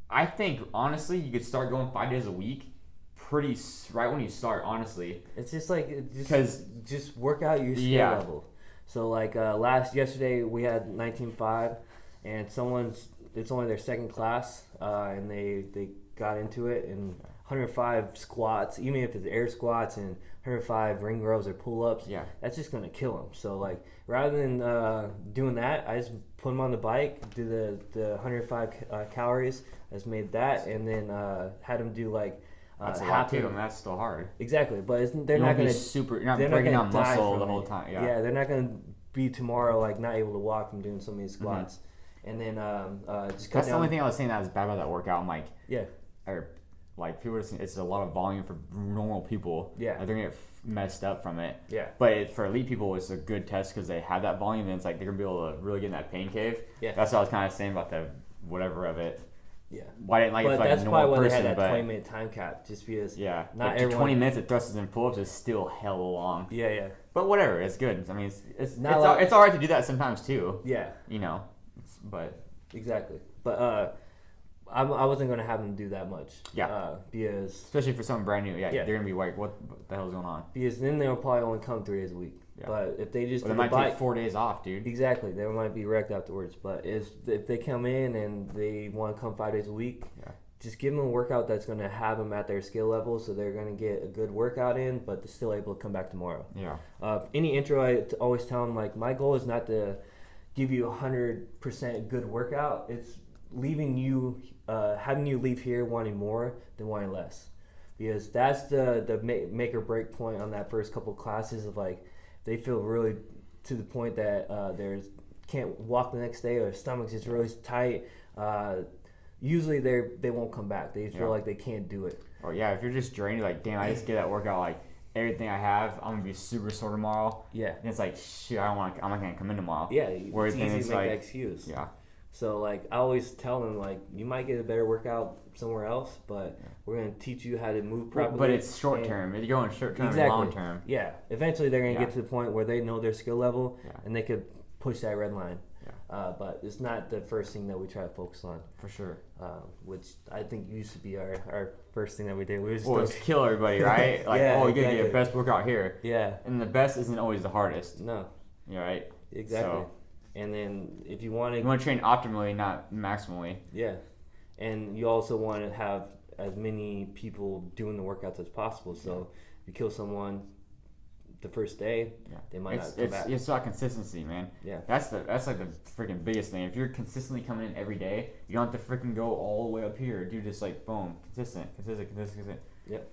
[SPEAKER 1] I think, honestly, you could start going 5 days a week right when you start, honestly.
[SPEAKER 2] It's just like, just work out your skill level. So, like, yesterday we had 19.5, and it's only their second class, and they got into it, and 105 squats, even if it's air squats, and 105 ring rows or pull-ups, that's just going to kill them. So, like, rather than doing that, I just put them on the bike, do the 105 calories, I just made that, and then had them do, like,
[SPEAKER 1] that's a lot too, and that's still hard.
[SPEAKER 2] Exactly, but they're not going to...
[SPEAKER 1] You're not breaking down muscle the whole time. Yeah,
[SPEAKER 2] they're not going to be tomorrow, like, not able to walk from doing so many squats. And then just cut
[SPEAKER 1] That's
[SPEAKER 2] down.
[SPEAKER 1] the only thing I was saying that was bad about that workout. I'm like...
[SPEAKER 2] Yeah.
[SPEAKER 1] Like, people are saying it's a lot of volume for normal people.
[SPEAKER 2] Yeah.
[SPEAKER 1] Like, they're going to get messed up from it.
[SPEAKER 2] Yeah.
[SPEAKER 1] But for elite people, it's a good test because they have that volume, and it's like they're going to be able to really get in that pain cave.
[SPEAKER 2] Yeah.
[SPEAKER 1] That's what I was kind of saying about the whatever of it.
[SPEAKER 2] Yeah.
[SPEAKER 1] Why didn't like
[SPEAKER 2] but
[SPEAKER 1] it like
[SPEAKER 2] that's
[SPEAKER 1] a
[SPEAKER 2] probably
[SPEAKER 1] normal
[SPEAKER 2] why
[SPEAKER 1] person,
[SPEAKER 2] they had that
[SPEAKER 1] but
[SPEAKER 2] 20-minute time cap, just because
[SPEAKER 1] not
[SPEAKER 2] not everyone...
[SPEAKER 1] 20 minutes of thrusters and pull-ups is still hella long.
[SPEAKER 2] Yeah.
[SPEAKER 1] But whatever, it's good. I mean, it's
[SPEAKER 2] not
[SPEAKER 1] it's all right to do that sometimes too.
[SPEAKER 2] Yeah.
[SPEAKER 1] You know, but...
[SPEAKER 2] Exactly. But I wasn't going to have them do that much.
[SPEAKER 1] Yeah.
[SPEAKER 2] Because...
[SPEAKER 1] Especially for someone brand new. Yeah. They're going to be like, what the hell's going on?
[SPEAKER 2] Because then they'll probably only come 3 days a week. Yeah. But if they just...
[SPEAKER 1] Well, they might take 4 days off, dude.
[SPEAKER 2] Exactly. They might be wrecked afterwards. But if they come in and they want to come 5 days a week, just give them a workout that's going to have them at their skill level, so they're going to get a good workout in, but they're still able to come back tomorrow.
[SPEAKER 1] Yeah.
[SPEAKER 2] Any intro, I always tell them, like, my goal is not to give you 100% good workout. It's leaving you, having you leave here wanting more than wanting less. Because that's the make or break point on that first couple classes of, like, they feel really to the point that they can't walk the next day, or their stomach's just really tight. Usually they won't come back. They feel like they can't do it.
[SPEAKER 1] Or if you're just drained, like, damn, I just get that workout, like, everything I have, I'm gonna be super sore tomorrow.
[SPEAKER 2] Yeah.
[SPEAKER 1] And it's like, shit, I'm not gonna come in tomorrow.
[SPEAKER 2] Yeah.
[SPEAKER 1] Whereas
[SPEAKER 2] it's easy to make
[SPEAKER 1] like,
[SPEAKER 2] that excuse.
[SPEAKER 1] Yeah.
[SPEAKER 2] So like I always tell them, like, you might get a better workout somewhere else, but we're gonna teach you how to move properly.
[SPEAKER 1] But it's short term. You're going short term and long term.
[SPEAKER 2] Yeah. Eventually they're gonna get to the point where they know their skill level and they could push that red line. But it's not the first thing that we try to focus on.
[SPEAKER 1] For sure.
[SPEAKER 2] Which I think used to be our first thing that we did. We
[SPEAKER 1] just let's kill everybody, right? Like, you gotta get your best workout here.
[SPEAKER 2] Yeah.
[SPEAKER 1] And the best isn't always the hardest.
[SPEAKER 2] No.
[SPEAKER 1] You're right.
[SPEAKER 2] Exactly.
[SPEAKER 1] So,
[SPEAKER 2] and then if you want
[SPEAKER 1] to train optimally, not maximally.
[SPEAKER 2] Yeah. And you also want to have as many people doing the workouts as possible. So if you kill someone the first day, they might not come back.
[SPEAKER 1] It's about consistency, man.
[SPEAKER 2] Yeah.
[SPEAKER 1] That's like the freaking biggest thing. If you're consistently coming in every day, you don't have to freaking go all the way up here. Do just like boom, consistent.
[SPEAKER 2] Yep.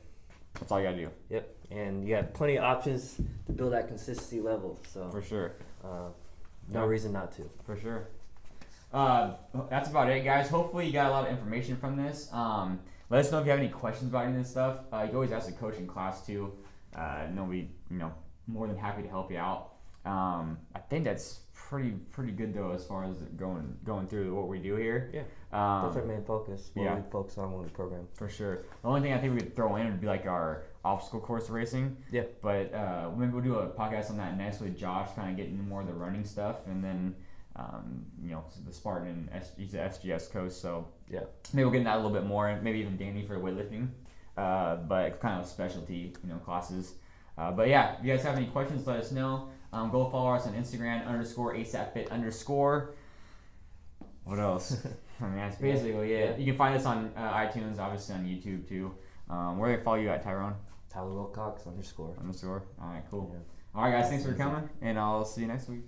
[SPEAKER 1] That's all you gotta do.
[SPEAKER 2] Yep. And you have plenty of options to build that consistency level. So
[SPEAKER 1] for sure.
[SPEAKER 2] No reason not to.
[SPEAKER 1] For sure. That's about it, guys. Hopefully you got a lot of information from this. Let us know if you have any questions about any of this stuff. You can always ask the coach in class too. No, we more than happy to help you out. I think that's pretty good though as far as going through what we do here.
[SPEAKER 2] Yeah. That's our main focus. We focus on when we program.
[SPEAKER 1] For sure. The only thing I think we could throw in would be like our obstacle course racing.
[SPEAKER 2] Yeah.
[SPEAKER 1] But maybe we'll do a podcast on that next with Josh, kind of getting into more of the running stuff, and then the Spartan and he's the SGS coach, so maybe we'll get into that a little bit more, maybe even Danny for weightlifting. But kind of specialty, classes. But yeah, if you guys have any questions, let us know. Go follow us on Instagram _ASAPFit_. What else? I mean, that's basically it. You can find us on iTunes, obviously on YouTube too. Where do they follow you at, Tyrone?
[SPEAKER 2] Tyler Wilcox _.
[SPEAKER 1] All right, cool. All right, guys, thanks for coming, and I'll see you next week.